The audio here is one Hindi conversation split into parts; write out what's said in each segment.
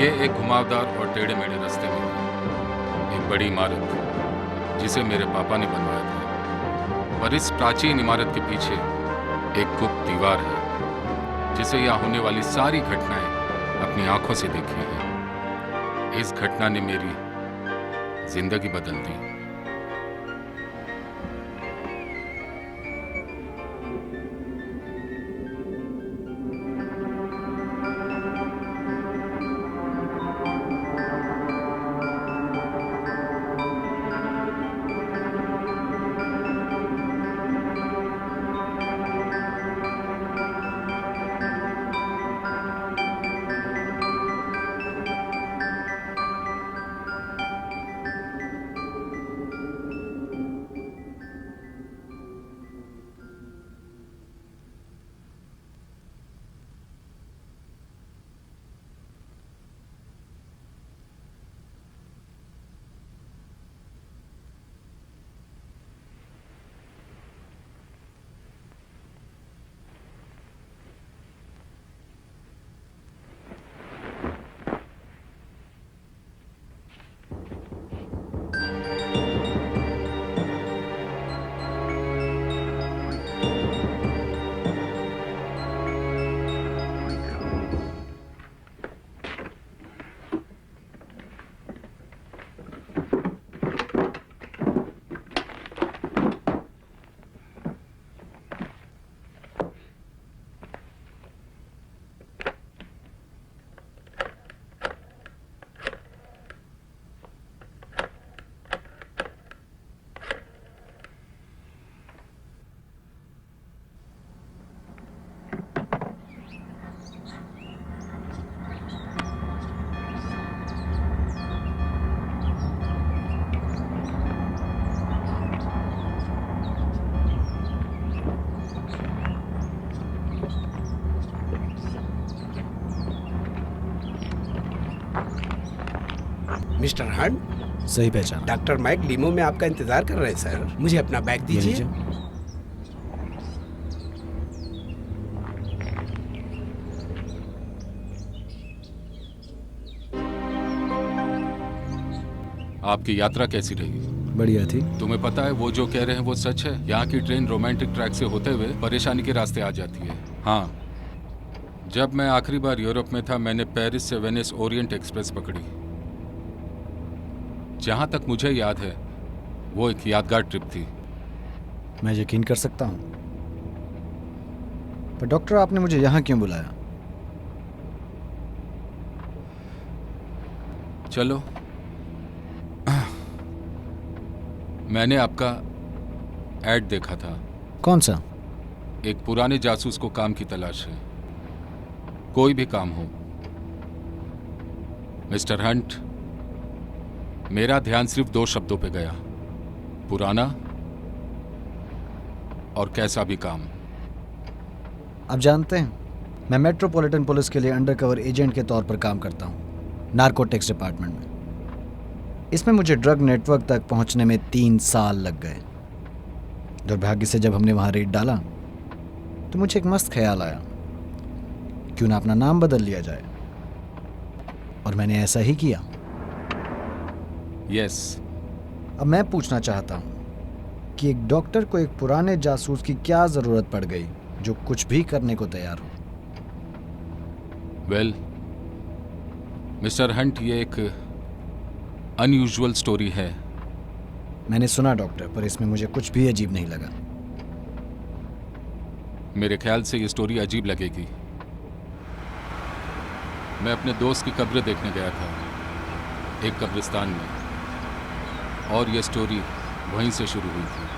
ये एक घुमावदार और टेढ़े मेढ़े रास्ते में है एक बड़ी इमारत जिसे मेरे पापा ने बनवाया था। पर इस प्राचीन इमारत के पीछे एक गुप्त दीवार है जिसे यहाँ होने वाली सारी घटनाएं अपनी आंखों से देखी है। इस घटना ने मेरी जिंदगी बदल दी। मिस्टर हंट, सही पहचान। डॉक्टर माइक लीमो में आपका इंतजार कर रहे हैं सर। मुझे अपना बैग दीजिए। आपकी यात्रा कैसी रही? बढ़िया थी। तुम्हें पता है वो जो कह रहे हैं वो सच है। यहाँ की ट्रेन रोमांटिक ट्रैक से होते हुए परेशानी के रास्ते आ जाती है। हाँ, जब मैं आखिरी बार यूरोप में था मैंने पेरिस से वेनिस ओरिएंट एक्सप्रेस पकड़ी। जहाँ तक मुझे याद है वो एक यादगार ट्रिप थी। मैं यकीन कर सकता हूँ, पर डॉक्टर आपने मुझे यहाँ क्यों बुलाया? चलो, मैंने आपका ऐड देखा था। कौन सा? एक पुराने जासूस को काम की तलाश है। कोई भी काम हो। मिस्टर हंट, मेरा ध्यान सिर्फ 2 शब्दों पे गया, पुराना और कैसा भी काम। आप जानते हैं, मैं मेट्रोपॉलिटन पुलिस के लिए अंडरकवर एजेंट के तौर पर काम करता हूँ, नारकोटिक्स डिपार्टमेंट में। इसमें मुझे ड्रग नेटवर्क तक पहुँचने में 3 साल लग गए। दुर्भाग्य से जब हमने वहाँ रेड डाला तो मुझे एक मस्त ख्याल आया, क्यों ना अपना नाम बदल लिया जाए, और मैंने ऐसा ही किया। यस। अब मैं पूछना चाहता हूँ कि एक डॉक्टर को एक पुराने जासूस की क्या ज़रूरत पड़ गई जो कुछ भी करने को तैयार हो? वेल, मिस्टर हंट, ये एक अनयूजुअल स्टोरी है। मैंने सुना डॉक्टर, पर इसमें मुझे कुछ भी अजीब नहीं लगा। मेरे ख्याल से ये स्टोरी अजीब लगेगी। मैं अपने दोस्त की कब्र देखने गया था एक कब्रिस्तान में, और ये स्टोरी वहीं से शुरू हुई थी।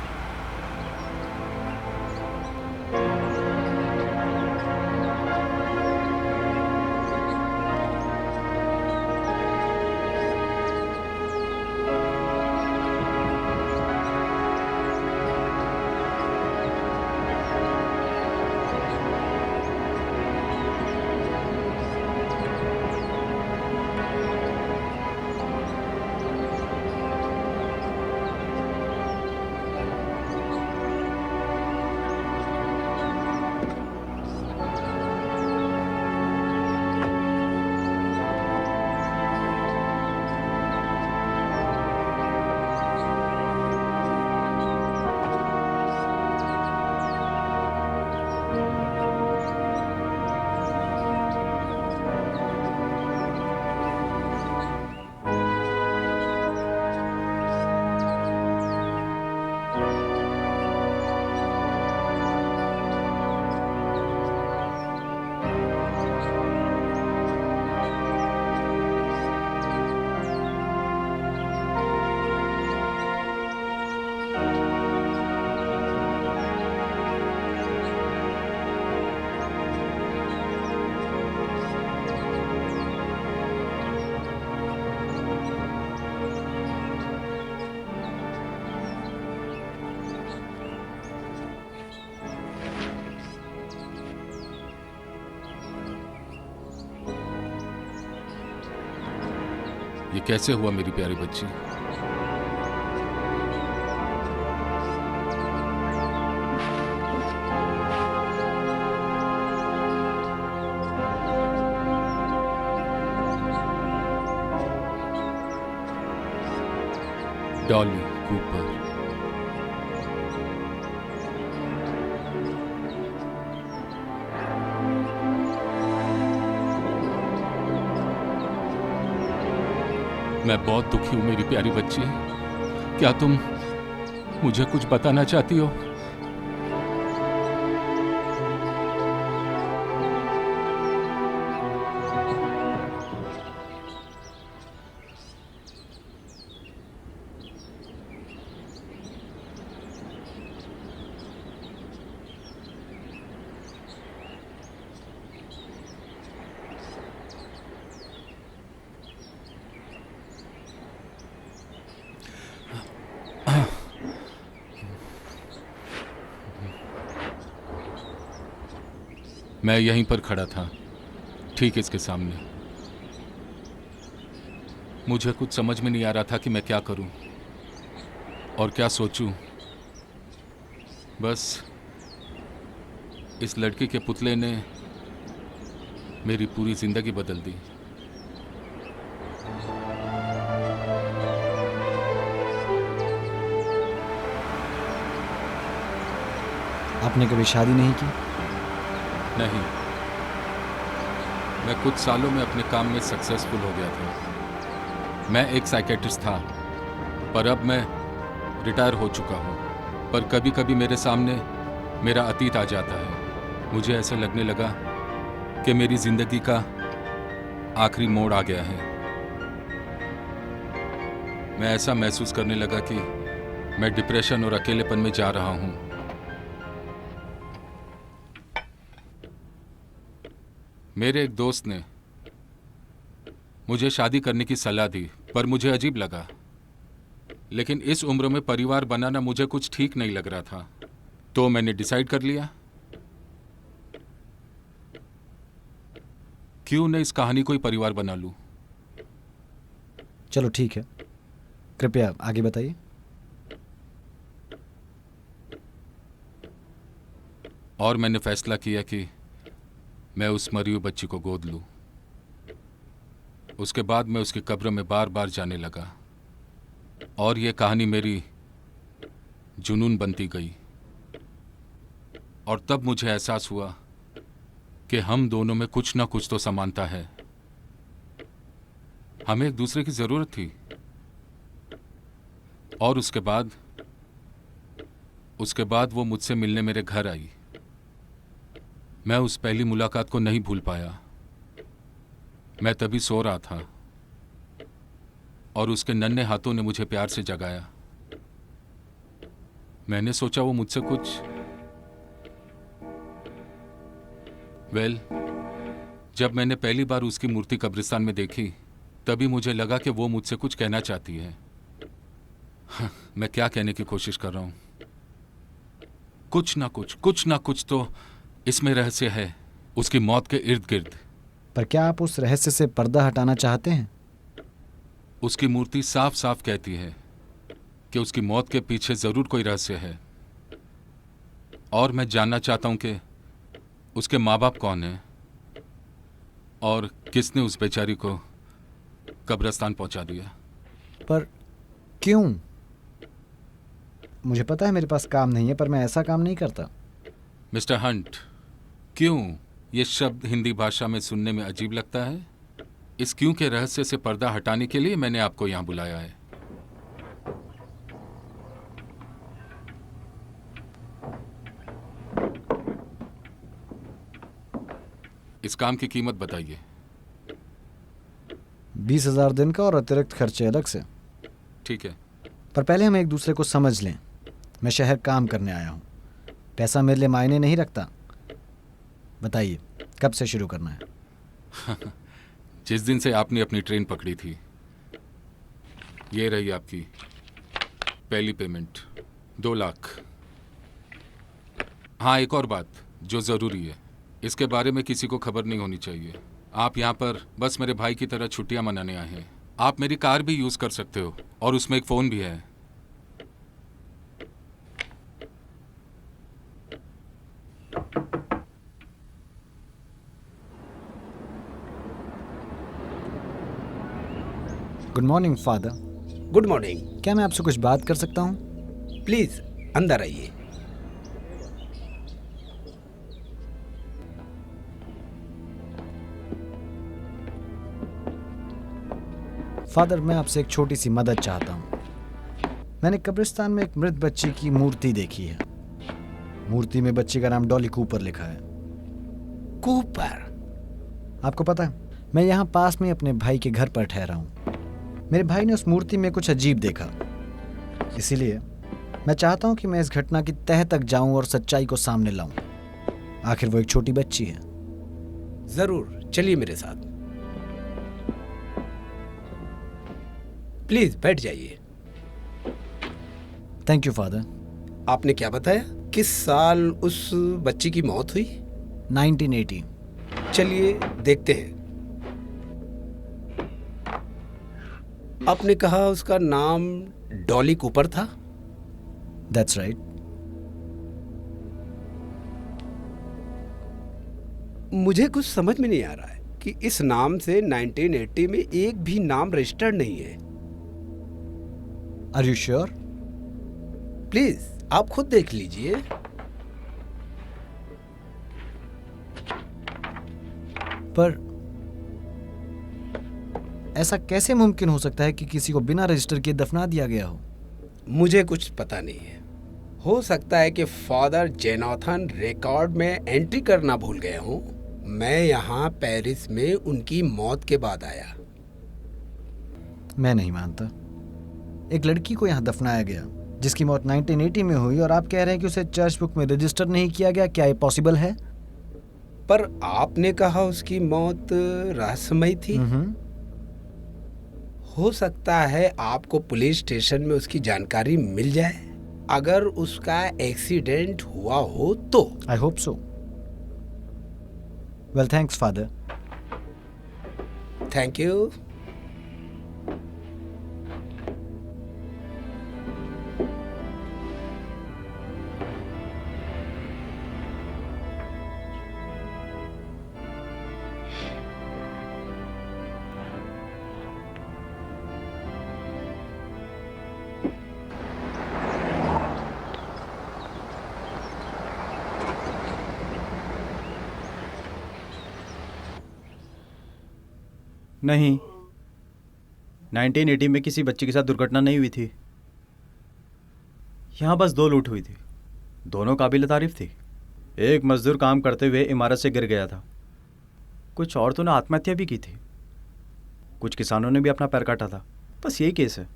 कैसे हुआ मेरी प्यारी बच्ची? डॉली कूपर। मैं बहुत दुखी हूं मेरी प्यारी बच्ची। क्या तुम मुझे कुछ बताना चाहती हो? मैं यहीं पर खड़ा था, ठीक इसके सामने। मुझे कुछ समझ में नहीं आ रहा था कि मैं क्या करूं और क्या सोचूं। बस इस लड़की के पुतले ने मेरी पूरी जिंदगी बदल दी। आपने कभी शादी नहीं की? नहीं, मैं कुछ सालों में अपने काम में सक्सेसफुल हो गया था। मैं एक साइकेट्रिस्ट था, पर अब मैं रिटायर हो चुका हूँ। पर कभी कभी मेरे सामने मेरा अतीत आ जाता है। मुझे ऐसा लगने लगा कि मेरी जिंदगी का आखिरी मोड़ आ गया है। मैं ऐसा महसूस करने लगा कि मैं डिप्रेशन और अकेलेपन में जा रहा हूँ। मेरे एक दोस्त ने मुझे शादी करने की सलाह दी, पर मुझे अजीब लगा। लेकिन इस उम्र में परिवार बनाना मुझे कुछ ठीक नहीं लग रहा था, तो मैंने डिसाइड कर लिया, क्यों न इस कहानी को ही परिवार बना लूं। चलो ठीक है, कृपया आगे बताइए। और मैंने फैसला किया कि मैं उस मरी हुई बच्ची को गोद लूं। उसके बाद मैं उसकी कब्र में बार बार जाने लगा और ये कहानी मेरी जुनून बनती गई। और तब मुझे एहसास हुआ कि हम दोनों में कुछ ना कुछ तो समानता है। हमें एक दूसरे की जरूरत थी। और उसके बाद वो मुझसे मिलने मेरे घर आई। मैं उस पहली मुलाकात को नहीं भूल पाया। मैं तभी सो रहा था और उसके नन्हे हाथों ने मुझे प्यार से जगाया। मैंने सोचा वो मुझसे कुछ जब मैंने पहली बार उसकी मूर्ति कब्रिस्तान में देखी, तभी मुझे लगा कि वो मुझसे कुछ कहना चाहती है। मैं क्या कहने की कोशिश कर रहा हूं? कुछ ना कुछ तो इसमें रहस्य है, उसकी मौत के इर्द गिर्द। पर क्या आप उस रहस्य से पर्दा हटाना चाहते हैं? उसकी मूर्ति साफ साफ कहती है कि उसकी मौत के पीछे जरूर कोई रहस्य है। और मैं जानना चाहता हूं कि उसके माँ बाप कौन हैं और किसने उस बेचारी को कब्रिस्तान पहुंचा दिया। पर क्यों? मुझे पता है मेरे पास काम नहीं है, पर मैं ऐसा काम नहीं करता। मिस्टर हंट, क्यों ये शब्द हिंदी भाषा में सुनने में अजीब लगता है? इस क्यों के रहस्य से पर्दा हटाने के लिए मैंने आपको यहां बुलाया है। इस काम की कीमत बताइए। 20,000 दिन का और अतिरिक्त खर्चे अलग से। ठीक है। पर पहले हम एक दूसरे को समझ लें। मैं शहर काम करने आया हूँ, पैसा मेरे लिए मायने नहीं रखता। बताइए कब से शुरू करना है? जिस दिन से आपने अपनी ट्रेन पकड़ी थी। ये रही आपकी पहली पेमेंट, 2 लाख। हाँ, एक और बात जो ज़रूरी है, इसके बारे में किसी को खबर नहीं होनी चाहिए। आप यहाँ पर बस मेरे भाई की तरह छुट्टियाँ मनाने आए हैं। आप मेरी कार भी यूज कर सकते हो और उसमें एक फोन भी है। Good morning father. Good morning. क्या मैं आपसे कुछ बात कर सकता हूँ? प्लीज अंदर आइए। फादर, मैं आपसे एक छोटी सी मदद चाहता हूँ। मैंने कब्रिस्तान में एक मृत बच्ची की मूर्ति देखी है। मूर्ति में बच्ची का नाम डॉली कूपर लिखा है। कूपर? आपको पता है, मैं यहाँ पास में अपने भाई के घर पर ठहरा हूँ। मेरे भाई ने उस मूर्ति में कुछ अजीब देखा, इसीलिए मैं चाहता हूँ कि मैं इस घटना की तह तक जाऊं और सच्चाई को सामने लाऊं। आखिर वो एक छोटी बच्ची है। जरूर, चलिए मेरे साथ। प्लीज बैठ जाइए। Thank you father. आपने क्या बताया? किस साल उस बच्ची की मौत हुई? 1980। चलिए देखते हैं। आपने कहा उसका नाम डॉली कूपर था? That's right. मुझे कुछ समझ में नहीं आ रहा है कि इस नाम से 1980 में एक भी नाम रजिस्टर्ड नहीं है। Are you sure? प्लीज आप खुद देख लीजिए। पर ऐसा कैसे मुमकिन हो सकता है कि किसी को बिना रजिस्टर किए दफना दिया गया हो? मुझे कुछ पता नहीं है। हो सकता है कि फादर जेनाथन रिकॉर्ड में एंट्री करना भूल गए हों। मैं यहाँ पेरिस में उनकी मौत के बाद आया। मैं नहीं मानता। एक लड़की को यहाँ दफनाया गया जिसकी मौत 1980 में हुई, और आप कह रहे हैं कि उसे चर्च बुक में रजिस्टर नहीं किया गया। क्या ये पॉसिबल है? पर आपने कहा उसकी मौत रहस्यमयी थी। हो सकता है आपको पुलिस स्टेशन में उसकी जानकारी मिल जाए अगर उसका एक्सीडेंट हुआ हो तो। I hope so. Well, thanks father. Thank you. नहीं, 1980 में किसी बच्चे के साथ दुर्घटना नहीं हुई थी। यहाँ बस 2 लूट हुई थी। दोनों काबिल तारीफ थी। एक मजदूर काम करते हुए इमारत से गिर गया था। कुछ औरतों ने आत्महत्या भी की थी। कुछ किसानों ने भी अपना पैर काटा था। बस यही केस है।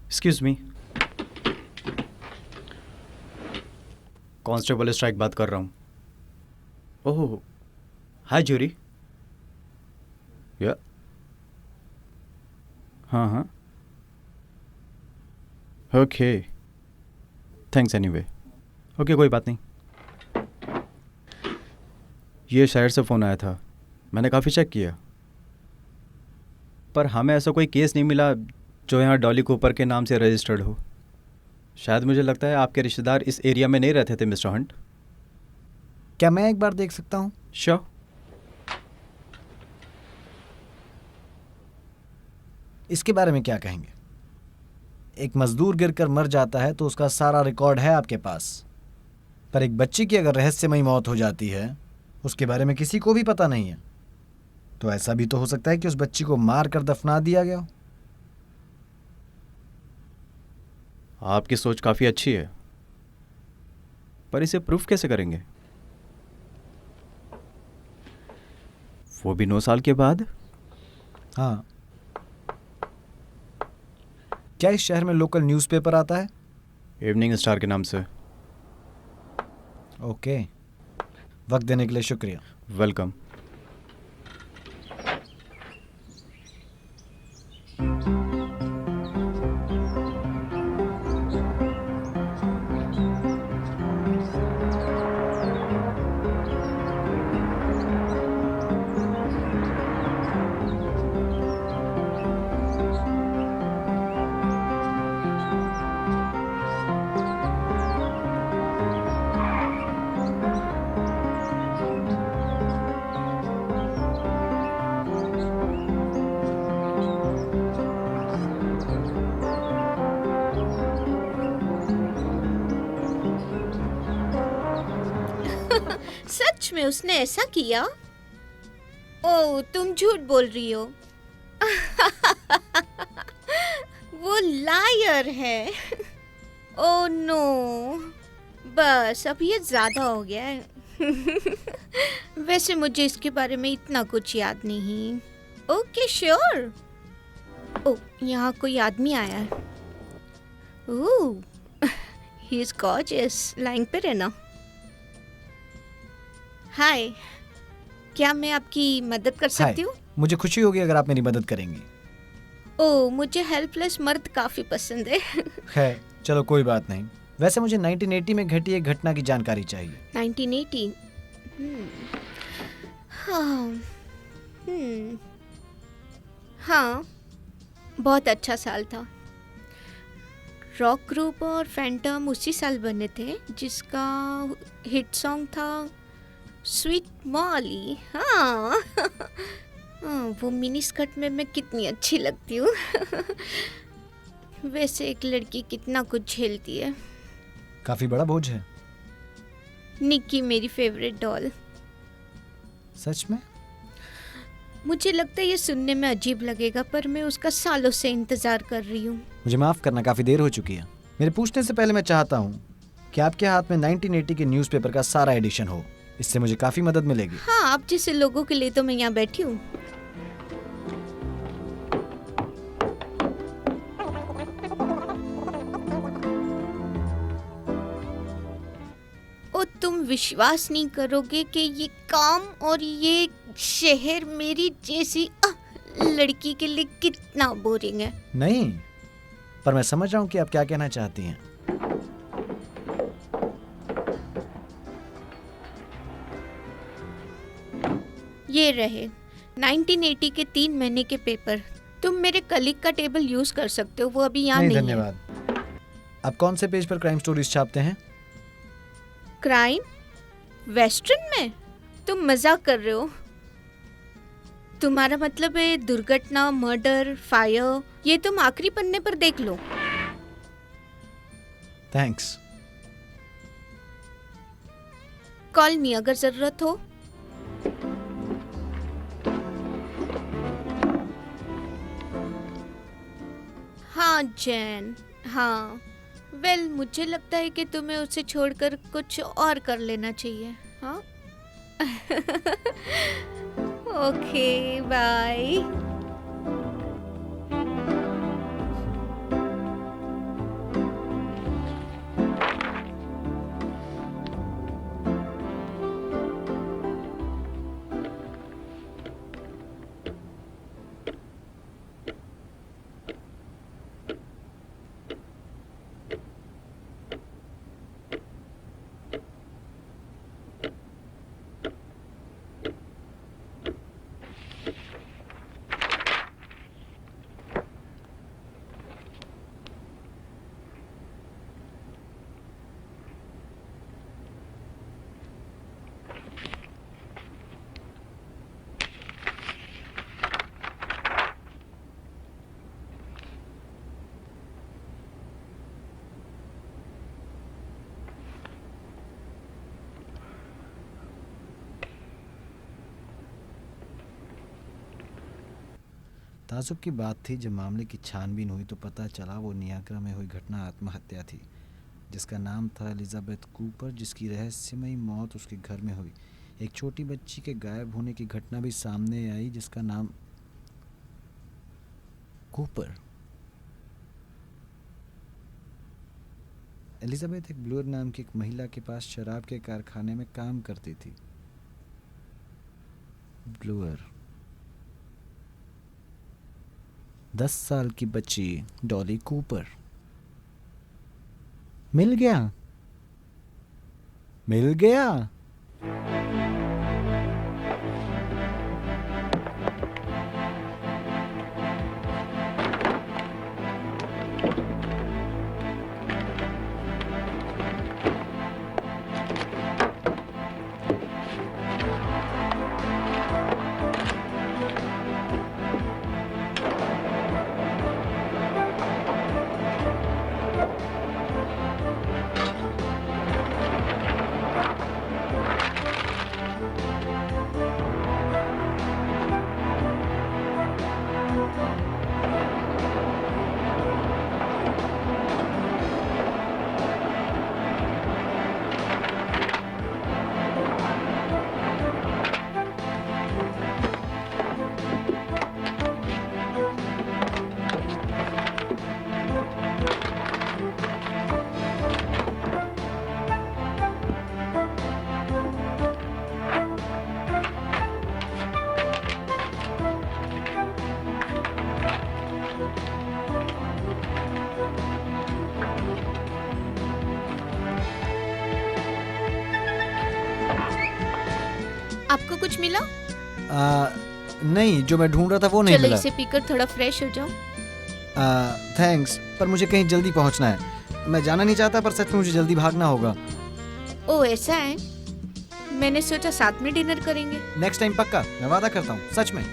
एक्सक्यूज मी, कांस्टेबल स्ट्राइक बात कर रहा हूँ। ओह, हाय जूरी। या हाँ हाँ, ओके, थैंक्स एनीवे। ओके, कोई बात नहीं। ये शहर से फ़ोन आया था। मैंने काफ़ी चेक किया, पर हमें ऐसा कोई केस नहीं मिला जो यहाँ डॉली कूपर के नाम से रजिस्टर्ड हो। शायद मुझे लगता है आपके रिश्तेदार इस एरिया में नहीं रहते थे, मिस्टर हंट। क्या मैं एक बार देख सकता हूँ? श्योर। इसके बारे में क्या कहेंगे? एक मजदूर गिरकर मर जाता है तो उसका सारा रिकॉर्ड है आपके पास, पर एक बच्ची की अगर रहस्यमयी मौत हो जाती है उसके बारे में किसी को भी पता नहीं है। तो ऐसा भी तो हो सकता है कि उस बच्ची को मार कर दफना दिया गया हो। आपकी सोच काफ़ी अच्छी है, पर इसे प्रूफ कैसे करेंगे? वो भी 9 साल के बाद। हाँ, क्या इस शहर में लोकल न्यूज़पेपर आता है? इवनिंग स्टार के नाम से। ओके, वक्त देने के लिए शुक्रिया। वेलकम। सच में उसने ऐसा किया? ओह, तुम झूठ बोल रही हो। वो लायर है। ओह नो, बस अब ये ज्यादा हो गया है। वैसे मुझे इसके बारे में इतना कुछ याद नहीं। Okay sure. ओह, यहाँ कोई आदमी आया है। ओह, ही इज गॉर्जियस। लाइन पे रहना। हाय, क्या मैं आपकी मदद कर सकती हूँ? मुझे खुशी होगी अगर आप मेरी मदद करेंगी। ओह, मुझे हेल्पलेस मर्द काफी पसंद है। खैर चलो कोई बात नहीं। वैसे मुझे 1980 में घटी एक घटना की जानकारी चाहिए। 1980। हाँ, हाँ, बहुत अच्छा साल था। रॉक ग्रुप और फैंटम उसी साल बने थे, जिसका हिट सॉन्ग था स्वीट मॉली। हाँ। वो मिनी स्कर्ट में मैं कितनी अच्छी लगती हूँ। वैसे एक लड़की कितना कुछ झेलती है। काफी बड़ा बोझ है। निक्की मेरी फेवरेट डॉल। सच में? मुझे लगता है ये सुनने में अजीब लगेगा, पर मैं उसका सालों से इंतजार कर रही हूँ। मुझे माफ करना, काफी देर हो चुकी है। मेरे पूछने से पहले मैं चाहता हूँ कि आपके हाथ में 1980 के न्यूज़पेपर का सारा एडिशन हो। इससे मुझे काफी मदद मिलेगी। हाँ, आप जैसे लोगों के लिए तो मैं यहाँ बैठी हूँ। और तुम विश्वास नहीं करोगे कि ये काम और ये शहर मेरी जैसी लड़की के लिए कितना बोरिंग है। नहीं, पर मैं समझ रहा हूँ कि आप क्या कहना चाहती हैं। ये रहे 1980 के 3 महीने के पेपर। तुम मेरे कलीग का टेबल यूज कर सकते हो, वो अभी यहाँ नहीं है। धन्यवाद। आप कौन से पेज पर क्राइम स्टोरीज छापते हैं? क्राइम? वेस्टर्न में? तुम मजाक कर रहे हो? तुम्हारा मतलब है दुर्घटना, मर्डर, फायर? ये तुम आखिरी पन्ने पर देख लो। थैंक्स। कॉल मी अगर जरूरत हो। हाँ जैन, हाँ। वेल, मुझे लगता है कि तुम्हें उसे छोड़कर कुछ और कर लेना चाहिए। हाँ। Okay, bye. ताजुब की बात थी, जब मामले की छानबीन हुई तो पता चला वो नियाग्रा में हुई घटना आत्महत्या थी, जिसका नाम था एलिजाबेथ कूपर, जिसकी रहस्यमयी मौत उसके घर में हुई। एक छोटी बच्ची के गायब होने की घटना भी सामने आई, जिसका नाम कूपर। एलिजाबेथ एक ब्लूअर नाम की एक महिला के पास शराब के कारखाने में काम करती थी। ब्लूअर। 10 साल की बच्ची डॉली कूपर। मिल गया, मिल गया। आपको कुछ मिला? नहीं, जो मैं ढूंढ रहा था वो नहीं चलो मिला। इसे पीकर थोड़ा फ्रेश हो जाओ। थैंक्स, पर मुझे कहीं जल्दी पहुंचना है। मैं जाना नहीं चाहता, पर सच में मुझे जल्दी भागना होगा। ओ ऐसा है, मैंने सोचा साथ में डिनर करेंगे। नेक्स्ट टाइम पक्का, मैं वादा करता हूँ, सच में।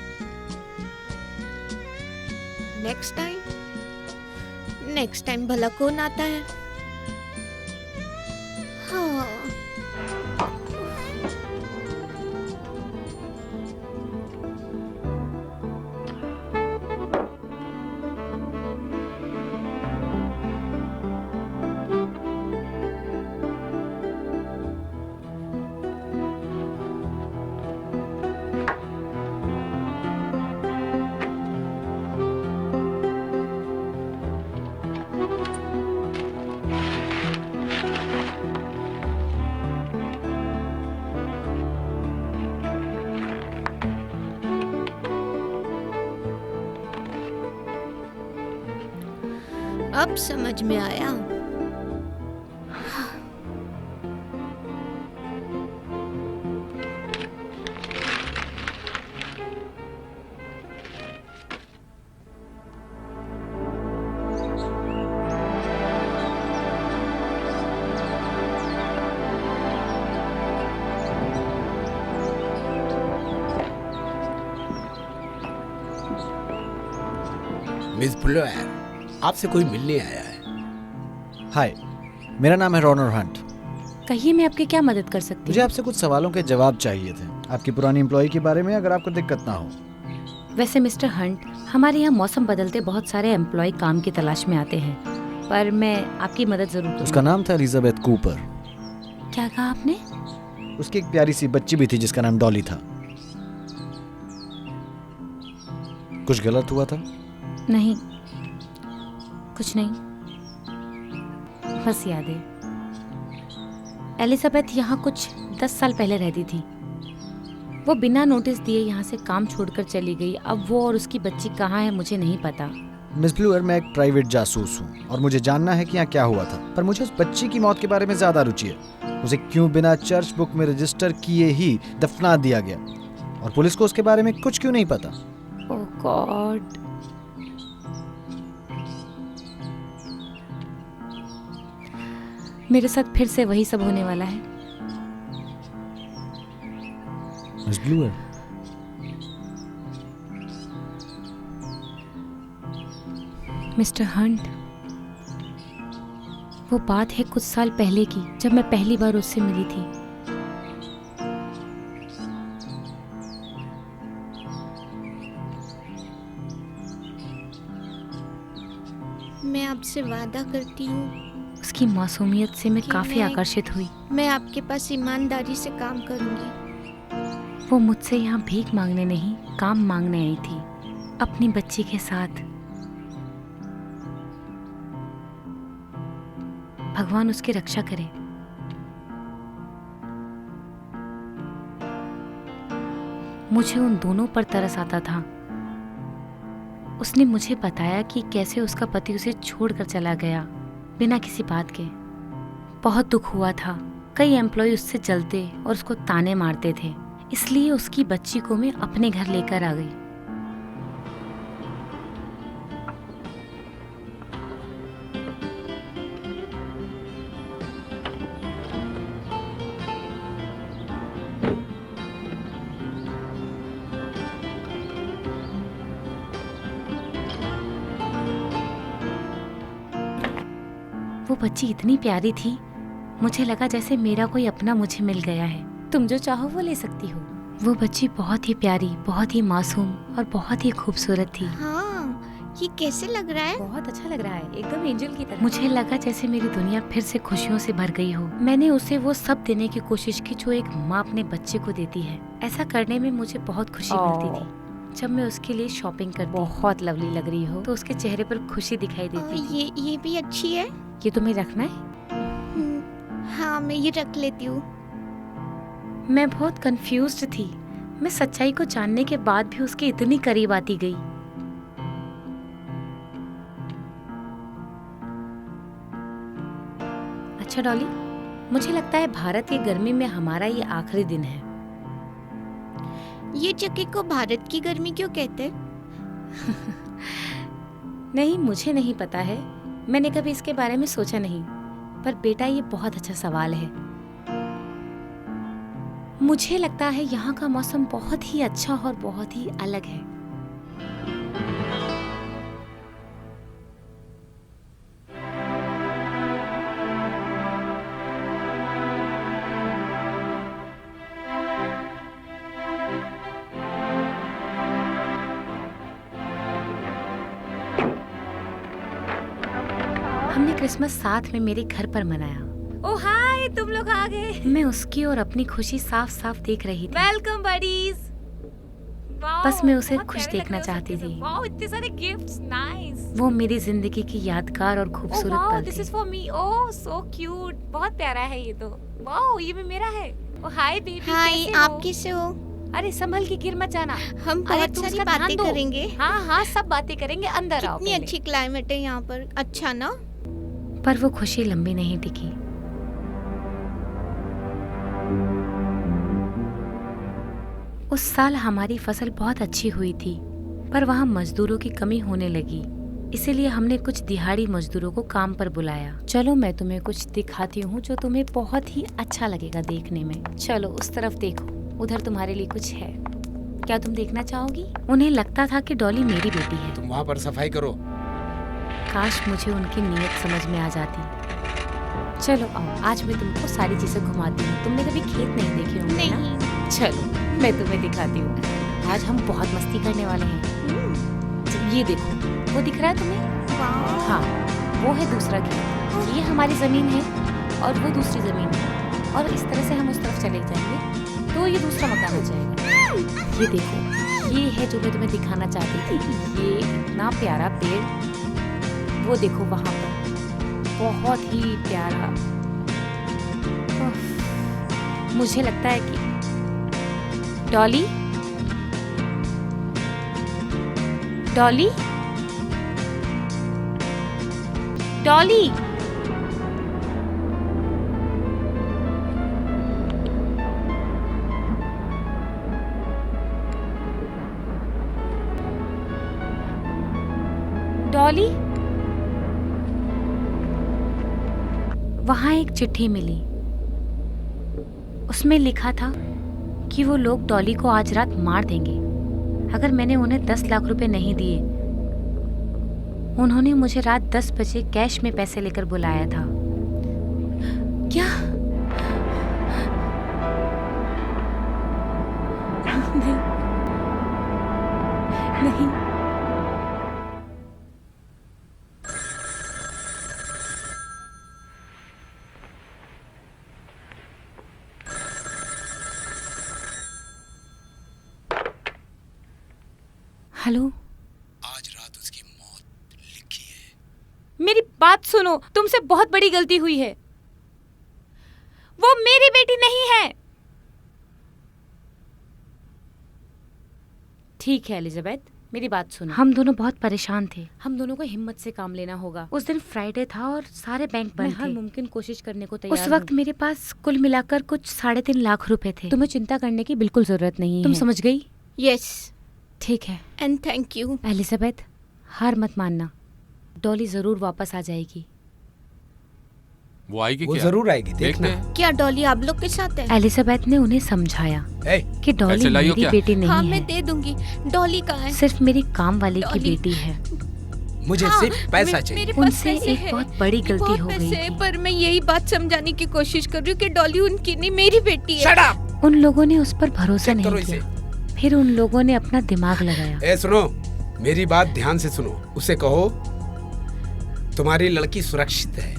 नेक्स्ट टाइम भला कौन आता है? हाँ। अब समझ में आया। मिस फ्लेयर, आपसे कोई मिलने आया है। हाय, मेरा नाम है रॉनर हंट। कहिए, मैं आपकी क्या मदद कर सकती मुझे हूँ? आपसे कुछ सवालों के जवाब चाहिए थे, आपकी पुरानी एम्प्लॉय के बारे में, अगर आपको दिक्कत ना हो। वैसे मिस्टर हंट, हमारे यहाँ मौसम बदलते बहुत सारे एम्प्लॉय काम की तलाश में आते हैं, पर मैं आपकी मदद जरूर उसका करूँगी। नाम था एलिजाबेथ कूपर। क्या कहा आपने? उसकी एक प्यारी सी बच्ची भी थी जिसका नाम डॉली था। कुछ गलत हुआ था? नहीं, कुछ नहीं, बस यादें। एलिजाबेथ यहाँ कुछ 10 साल पहले रहती थी। वो बिना नोटिस दिए यहाँ से काम छोड़कर चली गई। अब वो और उसकी बच्ची कहाँ है मुझे नहीं पता। मिस ब्लूअर, मैं एक प्राइवेट जासूस हूँ और मुझे जानना है कि यहाँ क्या हुआ था, पर मुझे उस बच्ची की मौत के बारे में ज्यादा रुचि है। उसे क्यों बिना चर्च बुक में रजिस्टर किए ही दफना दिया गया, और पुलिस को उसके बारे में कुछ क्यों नहीं पता? ओह गॉड। मेरे साथ फिर से वही सब होने वाला है। मिस ब्लूअर, मिस्टर हंट, वो बात है कुछ साल पहले की, जब मैं पहली बार उससे मिली थी। मैं आपसे वादा करती हूँ, उसकी मासूमियत से मैं कि काफी मैं- आकर्षित हुई। मैं आपके पास ईमानदारी से काम करूँगी। वो मुझसे यहाँ भीख मांगने नहीं, काम मांगने आई थी, अपनी बच्ची के साथ। भगवान उसकी रक्षा करे। मुझे उन दोनों पर तरस आता था। उसने मुझे बताया कि कैसे उसका पति उसे छोड़कर चला गया बिना किसी बात के। बहुत दुख हुआ था। कई एम्प्लॉय उससे जलते और उसको ताने मारते थे, इसलिए उसकी बच्ची को मैं अपने घर लेकर आ गई। वो बच्ची इतनी प्यारी थी, मुझे लगा जैसे मेरा कोई अपना मुझे मिल गया है। तुम जो चाहो वो ले सकती हो। वो बच्ची बहुत ही प्यारी, बहुत ही मासूम और बहुत ही खूबसूरत थी। हाँ, ये कैसे लग रहा है? बहुत अच्छा लग रहा है, एकदम एंजल की तरह। मुझे लगा जैसे मेरी दुनिया फिर से खुशियों से भर गई हो। मैंने उसे वो सब देने की कोशिश की जो एक माँ अपने बच्चे को देती है। ऐसा करने में मुझे बहुत खुशी मिलती थी। जब मैं उसके लिए शॉपिंग करती, बहुत लवली लग रही हो, तो उसके चेहरे पर खुशी दिखाई देती थी। ये भी अच्छी है। ये तुम्हें रखना है? हाँ, मैं ये रख लेती हूँ। मैं बहुत कंफ्यूज्ड थी। मैं सच्चाई को जानने के बाद भी उसके इतनी करीब आती गई। अच्छा डॉली, मुझे लगता है भारत की गर्मी में हमारा ये आखिरी दिन है। ये जगह को भारत की गर्मी क्यों कहते? नहीं, मुझे नहीं पता है, मैंने कभी इसके बारे में सोचा नहीं। पर बेटा, ये बहुत अच्छा सवाल है। मुझे लगता है यहाँ का मौसम बहुत ही अच्छा और बहुत ही अलग है। हमने क्रिसमस साथ में मेरे घर पर मनाया। ओह हाय, तुम लोग आ गए। मैं उसकी और अपनी खुशी साफ साफ देख रही थी। Welcome buddies. बस मैं उसे खुश देखना चाहती थी। वाओ, इतने सारे गिफ्ट्स, नाइस। वो मेरी जिंदगी की यादगार और खूबसूरत पल दिस थे। Is for me. Oh so cute, बहुत प्यारा है ये तो। वाओ, ये भी मेरा है। ओह हाय बेबी, हाय, कैसे आप हो? कैसे हो? अरे संभल के गिर मत जाना। हम अरे बहुत तुम सारी उसका ध्यान बातें दो। करेंगे। हाँ हाँ, सब बातें करेंगे, अंदर आओ। कितनी पहले। अच्छी क्लाइमेट है यहाँ पर, अच्छा ना? पर वो खुशी लंबी नहीं टिकी। उस साल हमारी फसल बहुत अच्छी हुई थी, पर वहाँ मजदूरों की कमी होने लगी। इसीलिए हमने कुछ दिहाड़ी मजदूरों को काम पर बुलाया। चलो मैं तुम्हें कुछ दिखाती हूँ जो तुम्हें बहुत ही अच्छा लगेगा देखने में। चलो उस तरफ देखो, उधर तुम्हारे लिए कुछ है। क्या तुम देखना चाहोगी? उन्हें लगता था कि डॉली मेरी बेटी है। तुम वहाँ पर सफाई करो। काश मुझे उनकी नीयत समझ में आ जाती। चलो आओ, आज मैं तुमको सारी चीजें घुमाती हूँ। तुमने कभी खेत नहीं देखे होंगे ना? नहीं। चलो मैं तुम्हें दिखाती हूँ। आज हम बहुत मस्ती करने वाले हैं। ये देखो, वो दिख रहा है तुम्हें? वाह। हाँ, वो है दूसरा खेत। ये हमारी जमीन है और वो दूसरी जमीन है, और इस तरह से हम उस तरफ चले जाएंगे तो ये दूसरा मकान हो जाएगा। ये देखो, ये है जो मैं तुम्हें दिखाना चाहती थी। ये इतना प्यारा पेड़, वो देखो वहां पर, बहुत ही प्यारा। उफ, मुझे लगता है कि डॉली, डॉली, डॉली, डॉली। वहां एक चिट्ठी मिली। उसमें लिखा था कि वो लोग डॉली को आज रात मार देंगे अगर मैंने उन्हें 10 लाख रुपए नहीं दिए। उन्होंने मुझे रात 10 बजे कैश में पैसे लेकर बुलाया था। क्या? नहीं, नहीं। हेलो, आज रात उसकी मौत लिखी है। मेरी बात सुनो, तुमसे बहुत बड़ी गलती हुई है। वो मेरी बेटी नहीं है। ठीक है एलिजाबेथ, मेरी बात सुनो। हम दोनों बहुत परेशान थे। हम दोनों को हिम्मत से काम लेना होगा। उस दिन फ्राइडे था और सारे बैंक बंद थे। हर मुमकिन कोशिश करने को तैयार। उस वक्त मेरे पास कुल मिलाकर कुछ 3.5 लाख रुपए थे। तुम्हें चिंता करने की बिल्कुल जरूरत नहीं है। तुम समझ गई? यस, ठीक है। And thank you. एलिजाबेथ, हार मत मानना। डॉली जरूर वापस आ जाएगी। वो आएगी वो क्या? जरूर आएगी, देखते देखना। हैं। क्या डॉली आप लोग के साथ है? एलिजाबेथ ने उन्हें समझाया ए, कि डॉली पैसे लाइयो मेरी क्या? बेटी नहीं हाँ, है, मैं दे दूंगी। डॉली कहाँ है? सिर्फ मेरी काम वाले की डॉली। बेटी है। मुझे हाँ, सिर्फ पैसा चाहिए। मेरे पास उनसे पैसे एक है। बहुत बड़ी गलती बहुत हो गई पैसे है, थी। पर मैं यही बात समझाने की कोशिश कर रही हूँ कि डॉली उनकी नहीं, मेरी बेटी है। Shut up! उन लोगों ने उस पर भरोसा चेक करो नहीं इसे। किया। फिर उन लोगों ने अपना दिमाग लगाया। ए सुनो, मेरी बात ध्यान से सुनो। उसे कहो तुम्हारी लड़की सुरक्षित है।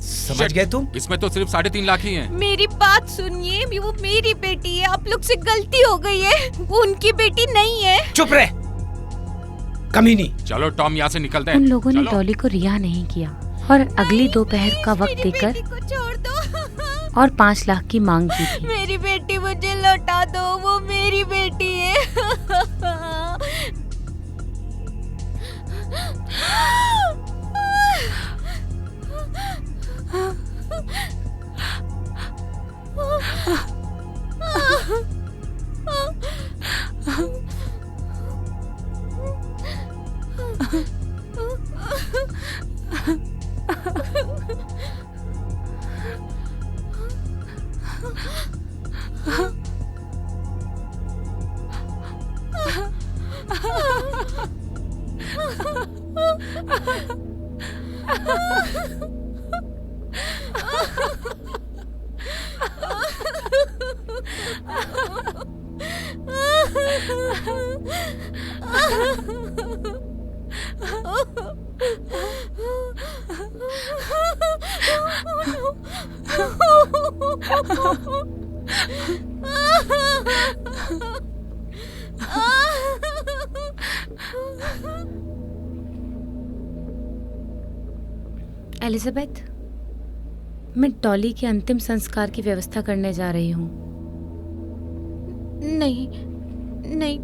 समझ Shit, गए तुम? इसमें तो सिर्फ 3.5 लाख ही हैं। मेरी बात सुनिए, वो मेरी बेटी है। आप लोग से गलती हो गई है, वो उनकी बेटी नहीं है। चुप रहे, कमीनी। चलो टॉम, यहाँ से निकलते हैं। उन लोगों ने चलो। डॉली को रिहा नहीं किया और अगली दोपहर का वक्त मेरी देकर बेटी को छोड़ दो। और 5 लाख की मांग की थी। मेरी बेटी मुझे लौटा दो, वो मेरी बेटी है। एलिजाबेथ, मैं डॉली के अंतिम संस्कार की व्यवस्था करने जा रही हूँ। नहीं नहीं,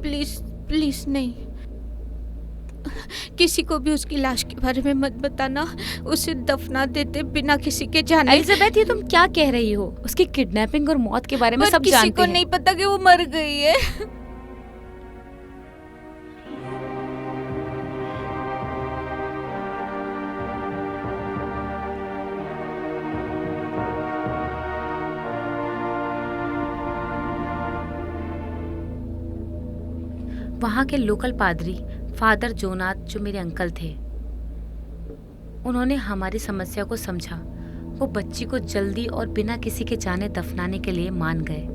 प्लीज प्लीज नहीं, किसी को भी उसकी लाश के बारे में मत बताना। उसे दफना देते बिना किसी के जाने। एलिजाबेथ, ये तुम क्या कह रही हो? उसकी किडनैपिंग और मौत के बारे में पर सब किसी जानते को हैं। नहीं पता कि वो मर गई है। वहाँ के लोकल पादरी फादर जोनाथ, जो मेरे अंकल थे, उन्होंने हमारी समस्या को समझा। वो बच्ची को जल्दी और बिना किसी के जाने दफनाने के लिए मान गए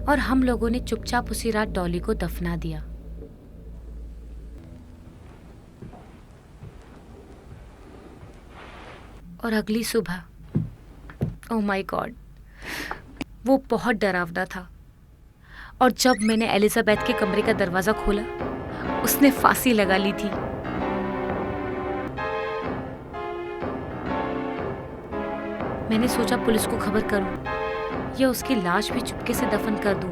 और हम लोगों ने चुपचाप उसी रात डॉली को दफना दिया। और अगली सुबह, ओह माय गॉड, वो बहुत डरावना था। और जब मैंने एलिजाबेथ के कमरे का दरवाजा खोला, उसने फांसी लगा ली थी। मैंने सोचा पुलिस को खबर करूं या उसकी लाश भी चुपके से दफन कर दूं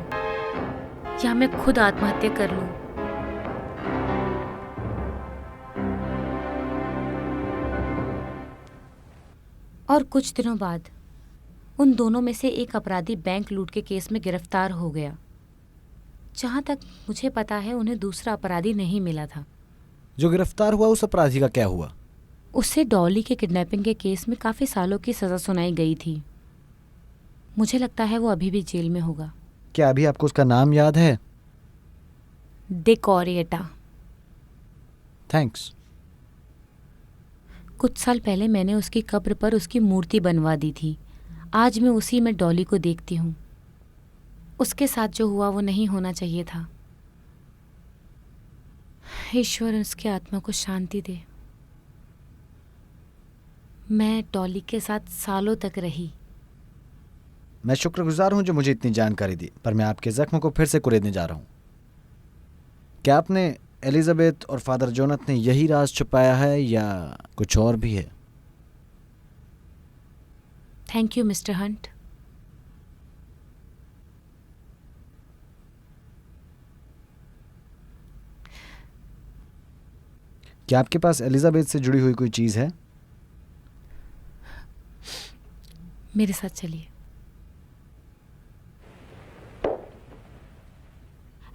या मैं खुद आत्महत्या कर लूं। और कुछ दिनों बाद उन दोनों में से एक अपराधी बैंक लूट के केस में गिरफ्तार हो गया। जहां तक मुझे पता है, उन्हें दूसरा अपराधी नहीं मिला था। जो गिरफ्तार हुआ उस अपराधी का क्या हुआ? उसे डॉली के किडनैपिंग के केस में काफ़ी सालों की सज़ा सुनाई गई थी। मुझे लगता है वो अभी भी जेल में होगा। क्या अभी आपको उसका नाम याद है? डिक ओरिएटा। थैंक्स। कुछ साल पहले मैंने उसकी कब्र पर उसकी मूर्ति बनवा दी थी। आज मैं उसी में डॉली को देखती हूँ। उसके साथ जो हुआ वो नहीं होना चाहिए था। ईश्वर उसकी आत्मा को शांति दे। मैं डॉली के साथ सालों तक रही। मैं शुक्रगुजार हूं जो मुझे इतनी जानकारी दी, पर मैं आपके जख्म को फिर से कुरेदने जा रहा हूं। क्या आपने एलिजाबेथ और फादर जोनाथ ने यही राज छुपाया है या कुछ और भी है? Thank you mister Hunt. क्या आपके पास एलिजाबेथ से जुड़ी हुई कोई चीज़ है? मेरे साथ चलिए।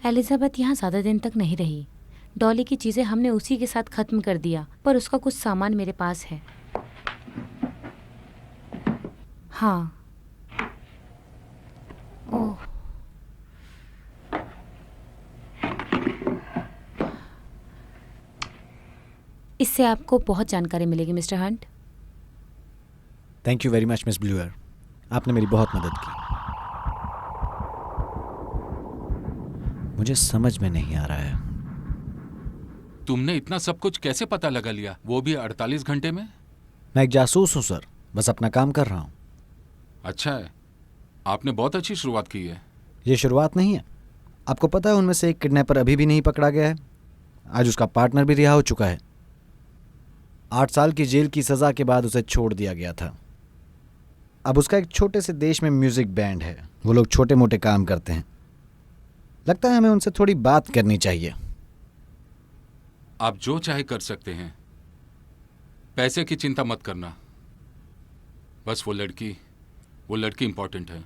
एलिजाबेथ यहाँ ज़्यादा दिन तक नहीं रही। डॉली की चीज़ें हमने उसी के साथ ख़त्म कर दिया, पर उसका कुछ सामान मेरे पास है। हाँ। ओह, इससे आपको बहुत जानकारी मिलेगी mister Hunt. Thank you very much miss bluer, आपने मेरी बहुत मदद की। मुझे समझ में नहीं आ रहा है। तुमने इतना सब कुछ कैसे पता लगा लिया, वो भी 48 घंटे में? मैं एक जासूस हूं सर, बस अपना काम कर रहा हूं। अच्छा है, आपने बहुत अच्छी शुरुआत की है। ये शुरुआत नहीं है। आपको पता है उनमें से एक किडनैपर अभी भी नहीं पकड़ा गया है। आज उसका पार्टनर भी रिहा हो चुका है। 8 साल की जेल की सज़ा के बाद उसे छोड़ दिया गया था। अब उसका एक छोटे से देश में म्यूज़िक बैंड है। वो लोग छोटे मोटे काम करते हैं। लगता है हमें उनसे थोड़ी बात करनी चाहिए। आप जो चाहे कर सकते हैं, पैसे की चिंता मत करना। बस वो लड़की इंपॉर्टेंट है।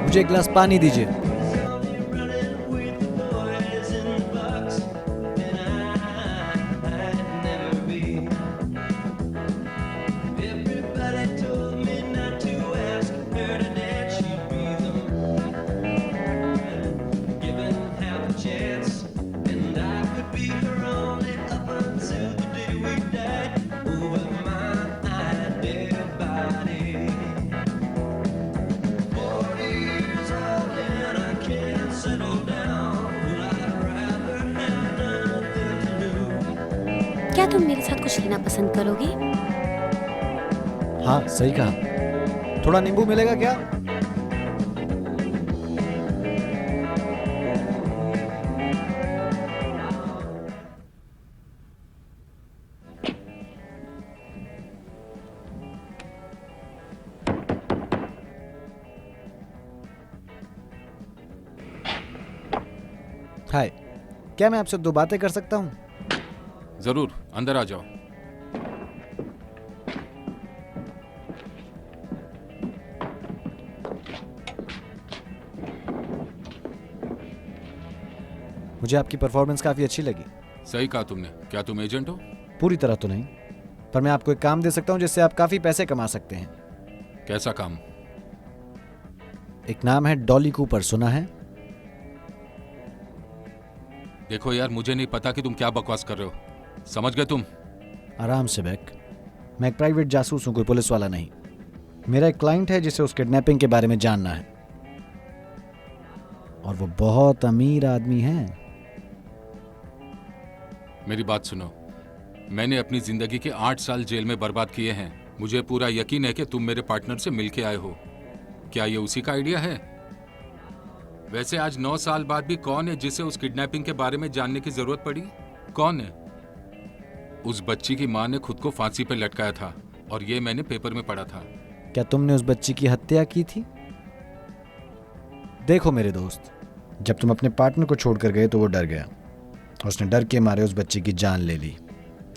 मुझे एक गिलास पानी दीजिए। क्या तुम मेरे साथ कुछ लेना पसंद करोगे? हाँ, सही कहा। थोड़ा नींबू मिलेगा क्या? हाय, क्या मैं आपसे 2 बातें कर सकता हूँ? जरूर, अंदर आ जाओ। मुझे आपकी परफॉर्मेंस काफ़ी अच्छी लगी। सही कहा तुमने। क्या तुम एजेंट हो? पूरी तरह तो नहीं, पर मैं आपको एक काम दे सकता हूँ जिससे आप काफ़ी पैसे कमा सकते हैं। कैसा काम? एक नाम है डॉली कूपर, सुना है? देखो यार, मुझे नहीं पता कि तुम क्या बकवास कर रहे हो। समझ गए तुम? आराम से बैक। मैं एक प्राइवेट जासूस हूँ, कोई पुलिस वाला नहीं। मेरा एक क्लाइंट है जिसे उस किडनैपिंग के बारे में जानना है, और वो बहुत अमीर आदमी है। मेरी बात सुनो, मैंने अपनी जिंदगी के 8 साल जेल में बर्बाद किए हैं। मुझे पूरा यकीन है कि तुम मेरे पार्टनर से मिलके आए हो। क्या ये उसी का आइडिया है? वैसे आज 9 साल बाद भी कौन है जिसे उस किडनैपिंग के बारे में जानने की जरूरत पड़ी? कौन है? उस बच्ची की मां ने खुद को फांसी पर लटकाया था, और ये मैंने पेपर में पढ़ा था। क्या तुमने उस बच्ची की हत्या की थी? देखो मेरे दोस्त, जब तुम अपने पार्टनर को छोड़कर गए तो वो डर गया, और उसने डर के मारे उस बच्ची की जान ले ली,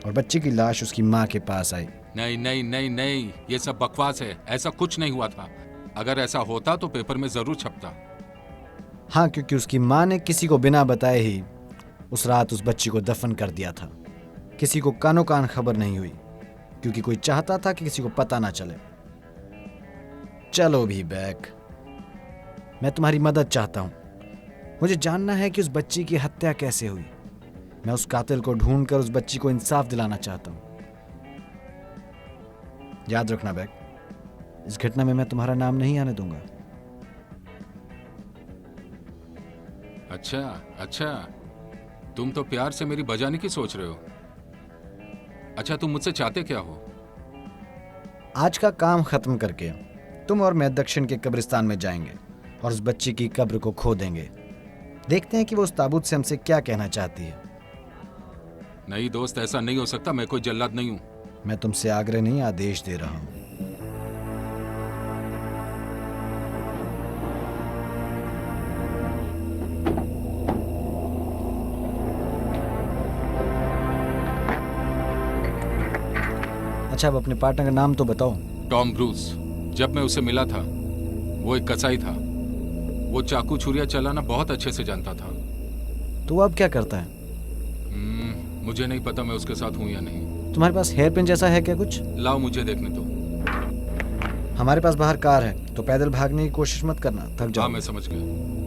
और बच्ची की लाश उसकी माँ के पास आई। नहीं नहीं नहीं नहीं, ये सब बकवास है। ऐसा कुछ नहीं हुआ था। अगर ऐसा होता तो पेपर में जरूर छपता। हाँ, क्योंकि उसकी माँ ने किसी को बिना बताए ही उस रात उस बच्ची को दफन कर दिया था। किसी को कानो कान खबर नहीं हुई, क्योंकि कोई चाहता था कि किसी को पता ना चले। चलो भी बैक, मैं तुम्हारी मदद चाहता हूँ। मुझे जानना है कि उस बच्ची की हत्या कैसे हुई। मैं उस कातिल को ढूंढकर उस बच्ची को इंसाफ दिलाना चाहता हूँ। याद रखना बैक, इस घटना में मैं तुम्हारा नाम नहीं आने दूंगा। अच्छा अच्छा, तुम तो प्यार से मेरी बजाने की सोच रहे हो। अच्छा, तुम मुझसे चाहते क्या हो? आज का काम खत्म करके तुम और मैं दक्षिण के कब्रिस्तान में जाएंगे और उस बच्ची की कब्र को खोदेंगे। देखते हैं कि वो उस ताबूत से हमसे क्या कहना चाहती है। नहीं दोस्त, ऐसा नहीं हो सकता। मैं कोई जल्लाद नहीं हूं। मैं तुमसे आग्रह नहीं, आदेश दे रहा हूं। अच्छा, अब अपने पार्टनर का नाम तो बताओ। Tom Bruce. जब मैं उसे मिला था, वो एक कसाई था। वो चाकू छुरिया चलाना बहुत अच्छे से जानता था। तो वो अब क्या करता है? मुझे नहीं पता मैं उसके साथ हूं या नहीं। तुम्हारे पास हेयर पिन जैसा है क्या कुछ? लाओ, मुझे देखने दो। हमारे पास बाहर कार है, तो पैदल भागने की कोशिश मत करना, थक जाओ। हाँ, मैं समझ गया।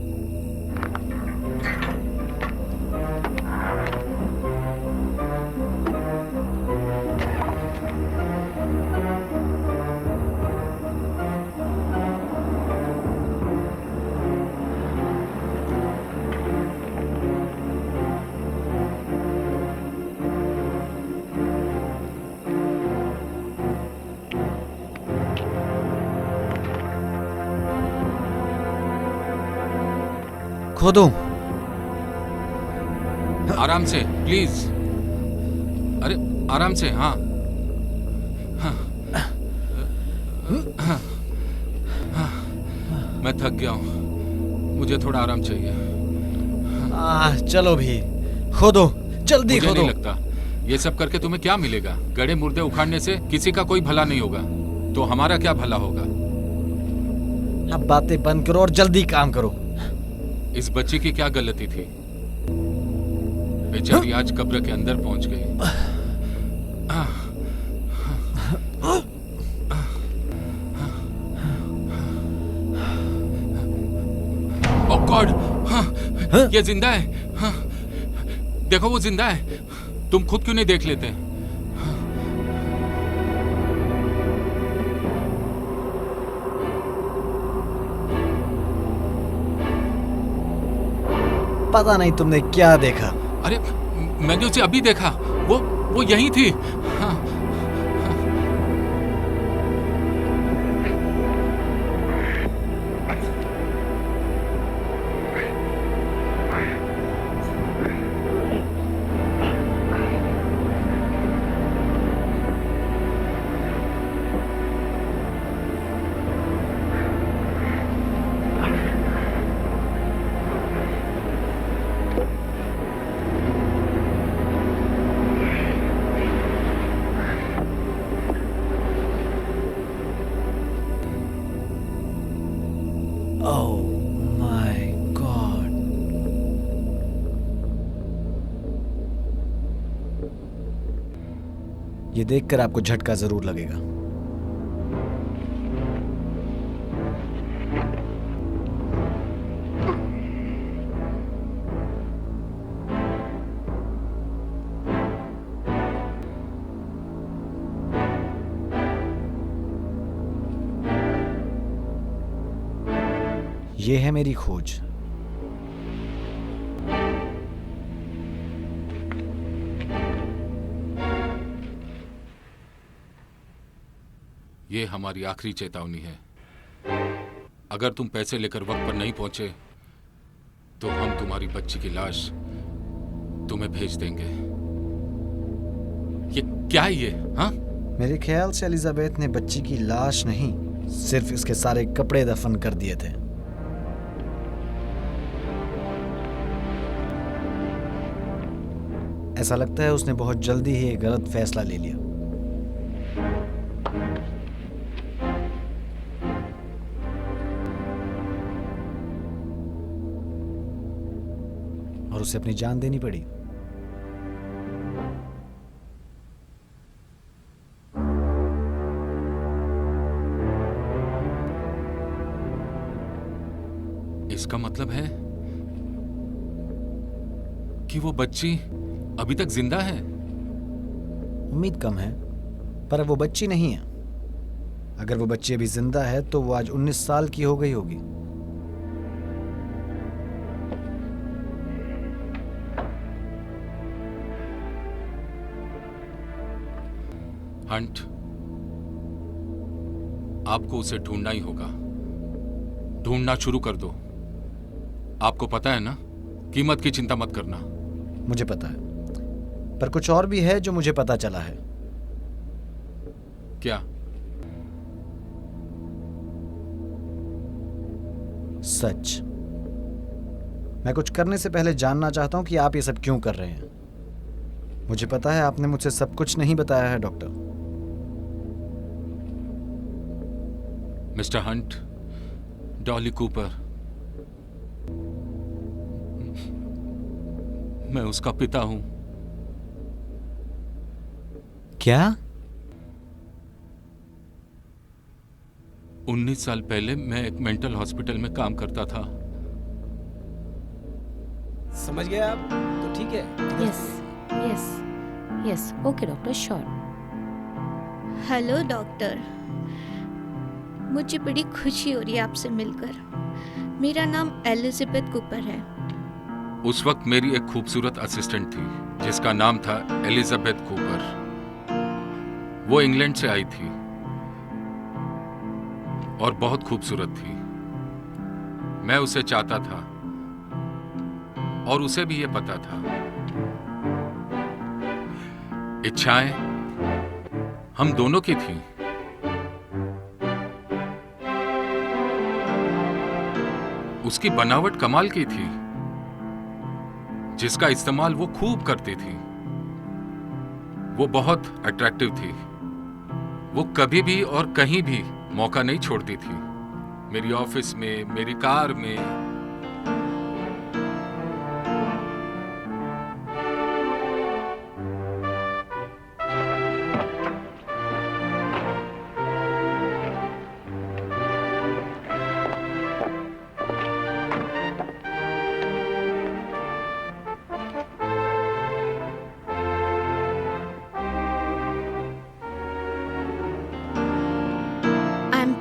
खोदो। आराम से प्लीज। अरे आराम से। हाँ मैं थक गया हूँ, मुझे थोड़ा आराम चाहिए। चलो भी, खोदो, जल्दी मुझे खोदो। नहीं लगता ये सब करके तुम्हें क्या मिलेगा। गड़े मुर्दे उखाड़ने से किसी का कोई भला नहीं होगा, तो हमारा क्या भला होगा। अब बातें बंद करो और जल्दी काम करो। इस बच्ची की क्या गलती थी, बेचारी आज कब्र के अंदर पहुंच गई। ओह गॉड, ये जिंदा है। हाँ, देखो वो जिंदा है। तुम खुद क्यों नहीं देख लेते। पता नहीं तुमने क्या देखा। अरे मैंने उसे अभी देखा, वो यहीं थी। हाँ, ओह माय गॉड। ये देखकर आपको झटका जरूर लगेगा। ये है मेरी खोज। ये हमारी आखिरी चेतावनी है। अगर तुम पैसे लेकर वक्त पर नहीं पहुंचे तो हम तुम्हारी बच्ची की लाश तुम्हें भेज देंगे। ये क्या है ये? हाँ, मेरे ख्याल से एलिजाबेथ ने बच्ची की लाश नहीं, सिर्फ इसके सारे कपड़े दफन कर दिए थे। ऐसा लगता है उसने बहुत जल्दी ही एक गलत फैसला ले लिया। और उसे अपनी जान देनी पड़ी। इसका मतलब है कि वो बच्ची अभी तक जिंदा है। उम्मीद कम है, पर वो बच्ची नहीं है। अगर वो बच्ची अभी जिंदा है तो वो आज 19 साल की हो गई होगी। हंट, आपको उसे ढूंढना ही होगा। ढूंढना शुरू कर दो। आपको पता है ना, कीमत की चिंता मत करना। मुझे पता है, पर कुछ और भी है जो मुझे पता चला है। क्या? सच। मैं कुछ करने से पहले जानना चाहता हूं कि आप ये सब क्यों कर रहे हैं। मुझे पता है आपने मुझसे सब कुछ नहीं बताया है doctor. Mister Hunt, Dolly Cooper, मैं उसका पिता हूं। क्या? 19 साल पहले मैं एक मेंटल हॉस्पिटल में काम करता था। समझ गए आप? तो ठीक है। Yes yes yes, okay doctor, sure. Hello doctor, मुझे बड़ी खुशी हो रही है आपसे मिलकर। मेरा नाम एलिजाबेथ कूपर है। उस वक्त मेरी एक खूबसूरत असिस्टेंट थी जिसका नाम था एलिजाबेथ कूपर। वो इंग्लैंड से आई थी और बहुत खूबसूरत थी। मैं उसे चाहता था, और उसे भी ये पता था। इच्छाएं हम दोनों की थी। उसकी बनावट कमाल की थी, जिसका इस्तेमाल वो खूब करती थी। वो बहुत अट्रैक्टिव थी। वो कभी भी और कहीं भी मौका नहीं छोड़ती थी। मेरी ऑफिस में, मेरी कार में।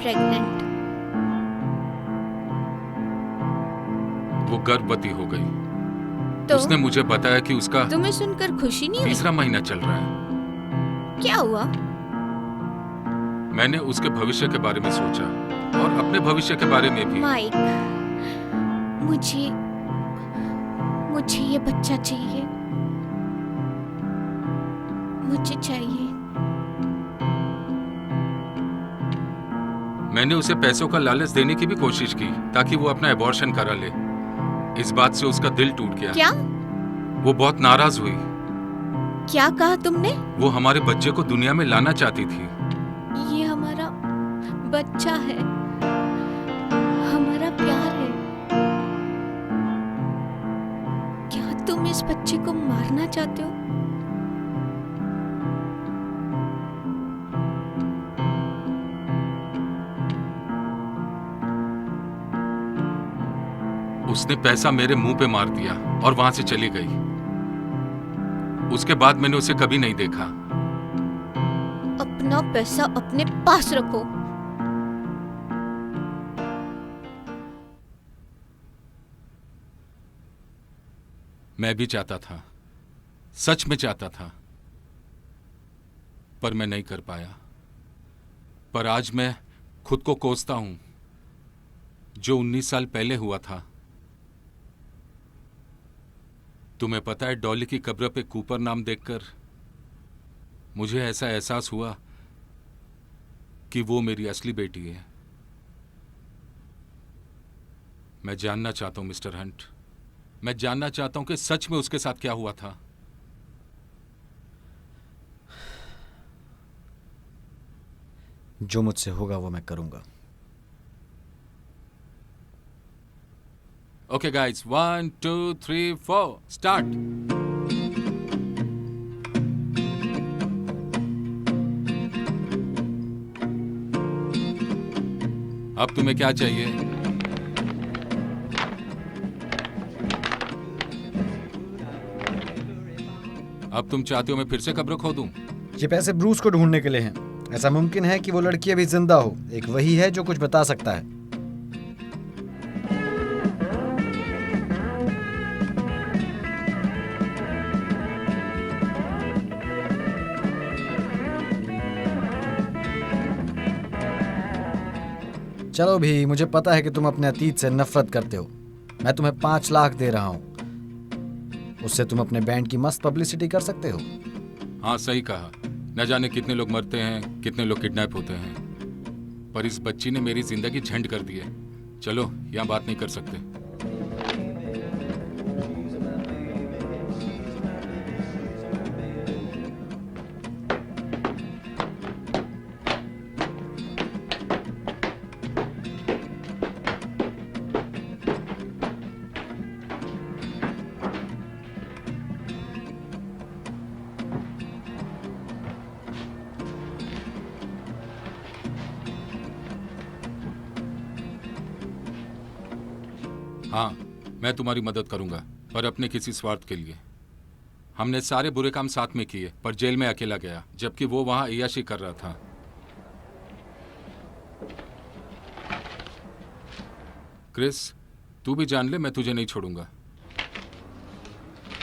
प्रेग्नेंट। वो गर्भवती हो गई। तो उसने मुझे बताया कि उसका तुम्हें सुनकर खुशी नहीं हुई? तीसरा महीना चल रहा है। क्या हुआ? मैंने उसके भविष्य के बारे में सोचा और अपने भविष्य के बारे में भी। माइक, मुझे ये बच्चा चाहिए। मुझे चाहिए। मैंने उसे पैसों का लालच देने की भी कोशिश की ताकि वो अपना एबॉर्शन करा ले। इस बात से उसका दिल टूट गया। क्या? वो बहुत नाराज हुई। क्या कहा तुमने? वो हमारे बच्चे को दुनिया में लाना चाहती थी। ये हमारा बच्चा है, हमारा प्यार है। क्या तुम इस बच्चे को मारना चाहते हो? उसने पैसा मेरे मुंह पे मार दिया और वहां से चली गई। उसके बाद मैंने उसे कभी नहीं देखा। अपना पैसा अपने पास रखो। मैं भी चाहता था, सच में चाहता था, पर मैं नहीं कर पाया। पर आज मैं खुद को कोसता हूं। जो 19 साल पहले हुआ था। तुम्हें पता है, डॉली की कब्र पे कूपर नाम देखकर मुझे ऐसा एहसास हुआ कि वो मेरी असली बेटी है। मैं जानना चाहता हूं मिस्टर हंट, मैं जानना चाहता हूं कि सच में उसके साथ क्या हुआ था। जो मुझसे होगा वो मैं करूंगा। Okay guys, 1 2 3 4 start. अब तुम्हें क्या चाहिए? अब तुम चाहते हो मैं फिर से कब्र खोदूं? ये पैसे ब्रूस को ढूंढने के लिए हैं। ऐसा मुमकिन है कि वो लड़की अभी जिंदा हो। एक वही है जो कुछ बता सकता है। चलो भी, मुझे पता है कि तुम अपने अतीत से नफरत करते हो। मैं तुम्हें 5 लाख दे रहा हूं। उससे तुम अपने बैंड की मस्त पब्लिसिटी कर सकते हो। हाँ सही कहा। न जाने कितने लोग मरते हैं, कितने लोग किडनैप होते हैं, पर इस बच्ची ने मेरी जिंदगी झंड कर दी है। चलो यहाँ बात नहीं कर सकते। हाँ, मैं तुम्हारी मदद करूंगा, पर अपने किसी स्वार्थ के लिए। हमने सारे बुरे काम साथ में किए, पर जेल में अकेला गया, जबकि वो वहां अय्याशी कर रहा था। क्रिस, तू भी जान ले, मैं तुझे नहीं छोड़ूंगा।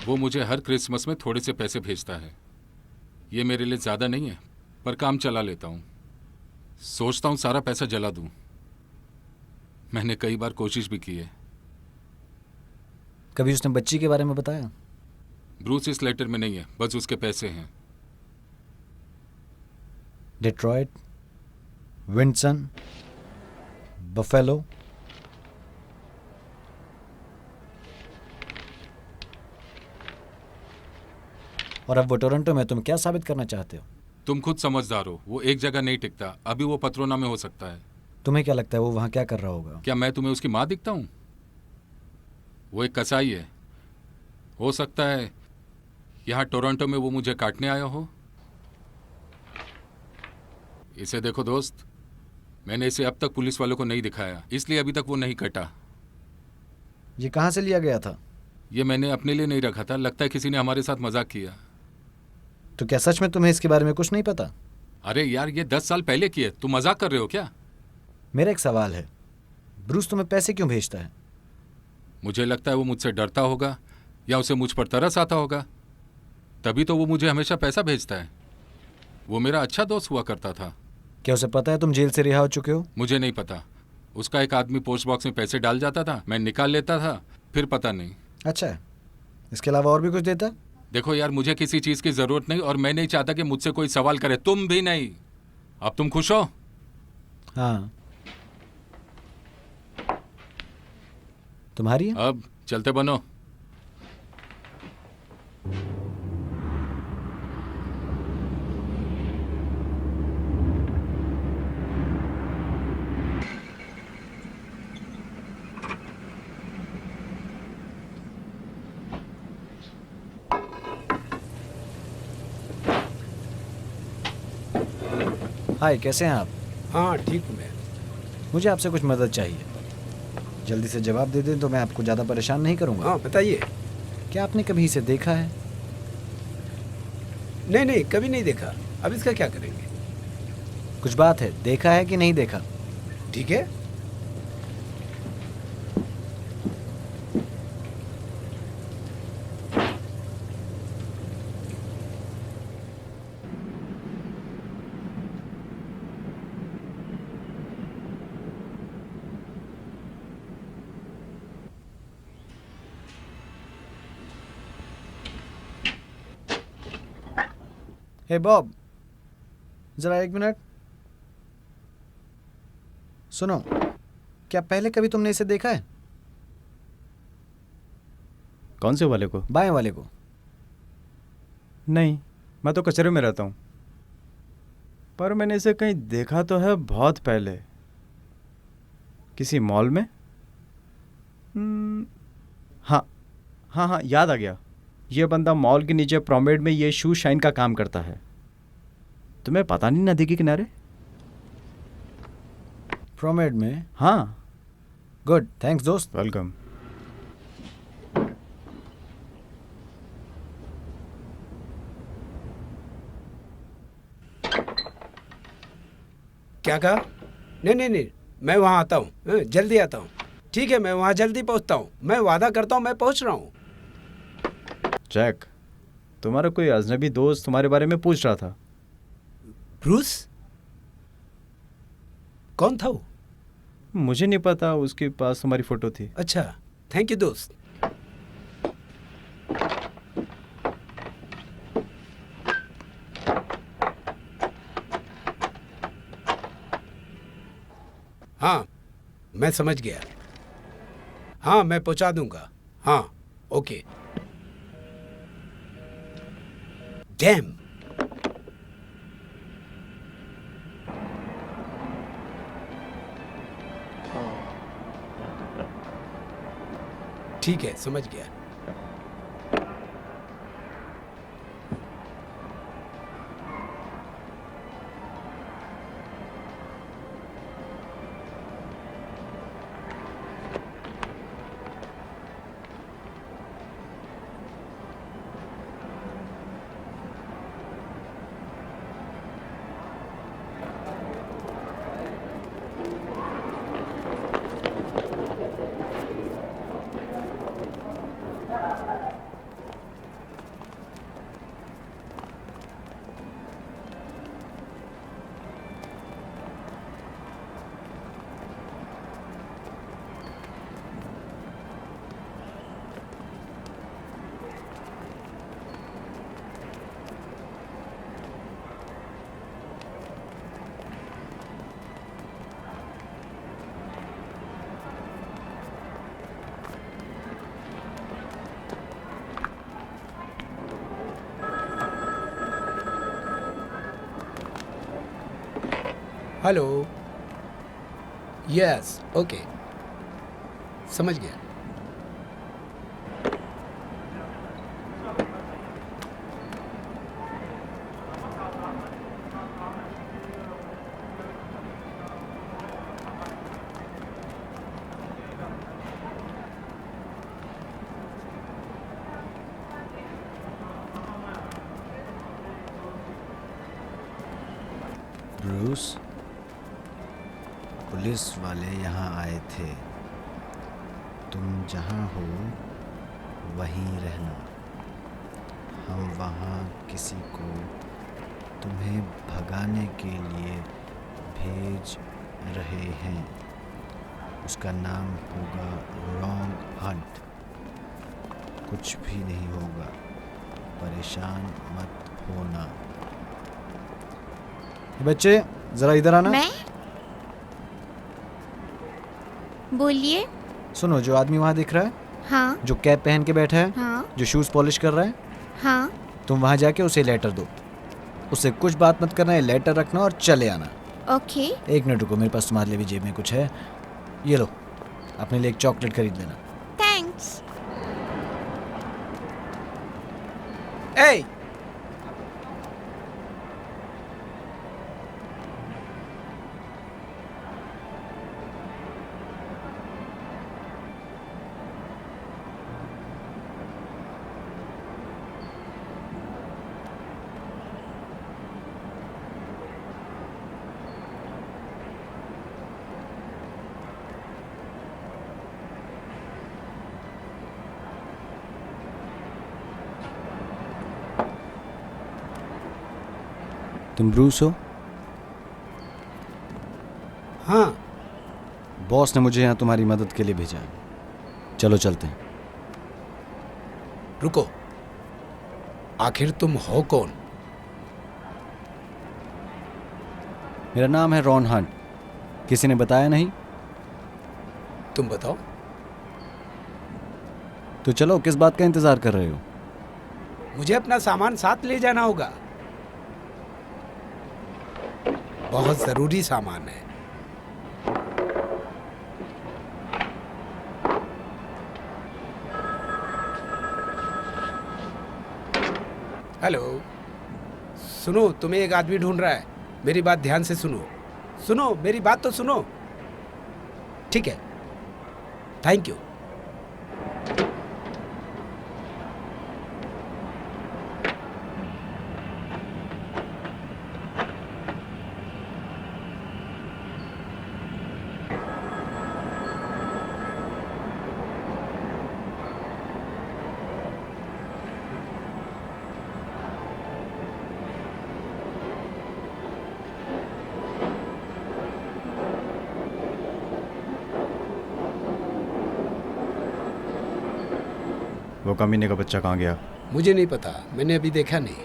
वो मुझे हर क्रिसमस में थोड़े से पैसे भेजता है। ये मेरे लिए ज़्यादा नहीं है, पर काम चला लेता हूँ। सोचता हूँ सारा पैसा जला दूँ। मैंने कई बार कोशिश भी की है। कभी उसने बच्ची के बारे में बताया? ब्रूस इस लेटर में नहीं है, बस उसके पैसे हैं। Detroit, Windsor, Buffalo. और अब वो टोरंटो में, तुम क्या साबित करना चाहते हो? तुम खुद समझदार हो, वो एक जगह नहीं टिकता। अभी वो पत्रोना में हो सकता है। तुम्हें क्या लगता है वो वहां क्या कर रहा होगा? क्या मैं तुम्हें उसकी माँ दिखता हूँ? वो एक कसाई है। हो सकता है यहाँ टोरंटो में वो मुझे काटने आया हो। इसे देखो दोस्त, मैंने इसे अब तक पुलिस वालों को नहीं दिखाया, इसलिए अभी तक वो नहीं कटा। ये कहाँ से लिया गया था? ये मैंने अपने लिए नहीं रखा था, लगता है किसी ने हमारे साथ मजाक किया। तो क्या सच में तुम्हें इसके बारे में कुछ नहीं पता? अरे यार, ये 10 साल पहले की है, तुम मजाक कर रहे हो क्या? मेरा एक सवाल है, ब्रूस तुम्हें पैसे क्यों भेजता है? मुझे लगता है वो मुझसे डरता होगा या उसे मुझ पर तरस आता होगा, तभी तो वो मुझे हमेशा पैसा भेजता है। वो मेरा अच्छा दोस्त हुआ करता था। क्या उसे पता है तुम जेल से रिहा हो चुके हो? मुझे नहीं पता। उसका एक आदमी पोस्ट बॉक्स में पैसे डाल जाता था, मैं निकाल लेता था, फिर पता नहीं। अच्छा है, इसके अलावा और भी कुछ देता? देखो यार, मुझे किसी चीज़ की ज़रूरत नहीं और मैं नहीं चाहता कि मुझसे कोई सवाल करे, तुम भी नहीं। अब तुम खुश हो? हाँ। तुम्हारी है? अब चलते बनो। हाय, कैसे हैं आप? हाँ ठीक हूँ मैं। मुझे आपसे कुछ मदद चाहिए। जल्दी से जवाब दे दें तो मैं आपको ज़्यादा परेशान नहीं करूँगा। हाँ बताइए। क्या आपने कभी इसे देखा है? नहीं नहीं, कभी नहीं देखा। अब इसका क्या करेंगे? कुछ बात है, देखा है कि नहीं देखा? ठीक है। हे बॉब, ज़रा एक मिनट सुनो। क्या पहले कभी तुमने इसे देखा है? कौन से वाले को? बाएं वाले को। नहीं, मैं तो कचरे में रहता हूँ, पर मैंने इसे कहीं देखा तो है बहुत पहले, किसी मॉल में। हाँ हाँ हाँ, याद आ गया। ये बंदा मॉल के नीचे प्रोमेड में ये शू शाइन का काम करता है। तुम्हें पता नहीं, नदी के किनारे। प्रोमेड में? हाँ। गुड, थैंक्स दोस्त। वेलकम। क्या कहा? नहीं नहीं नहीं, मैं वहाँ आता हूँ, जल्दी आता हूँ। ठीक है, मैं वहाँ जल्दी पहुँचता हूँ। मैं वादा करता हूँ मैं पहुँच रहा हूँ। जैक, तुम्हारा कोई अजनबी दोस्त तुम्हारे बारे में पूछ रहा था। ब्रूस? कौन था वो? मुझे नहीं पता, उसके पास तुम्हारी फोटो थी। अच्छा, थैंक यू दोस्त। हाँ, मैं समझ गया। हाँ, मैं पहुंचा दूंगा। हाँ, ओके। डैम। ठीक है, समझ गया। हेलो, यस, ओके, समझ गया। ब्रूस, पुलिस वाले यहाँ आए थे। तुम जहाँ हो वहीं रहना। हम वहाँ किसी को तुम्हें भगाने के लिए भेज रहे हैं। उसका नाम होगा रॉन्ग हंट। कुछ भी नहीं होगा, परेशान मत होना। बच्चे जरा इधर आना। मैं? बोलिए। सुनो, जो आदमी वहाँ दिख रहा है, हाँ जो कैप पहन के बैठा है, हाँ जो शूज पॉलिश कर रहा है, हाँ। तुम वहाँ जाके उसे लेटर दो। उससे कुछ बात मत करना है, लेटर रखना और चले आना। ओके। एक मिनट रुको, मेरे पास तुम्हारे लिए भी जेब में कुछ है। ये लो, अपने लिए एक चॉकलेट खरीद लेना। थैंक्स। ए, तुम ब्रूस हो? हाँ, बॉस ने मुझे यहाँ तुम्हारी मदद के लिए भेजा है। चलो चलते हैं। रुको, आखिर तुम हो कौन? मेरा नाम है रॉन हंट। किसी ने बताया नहीं? तुम बताओ। तो चलो, किस बात का इंतजार कर रहे हो? मुझे अपना सामान साथ ले जाना होगा। बहुत जरूरी सामान है। हेलो, सुनो, तुम्हें एक आदमी ढूंढ रहा है। मेरी बात ध्यान से सुनो। सुनो, मेरी बात तो सुनो। ठीक है, थैंक यू। वो कमीने का बच्चा कहाँ गया? मुझे नहीं पता, मैंने अभी देखा नहीं।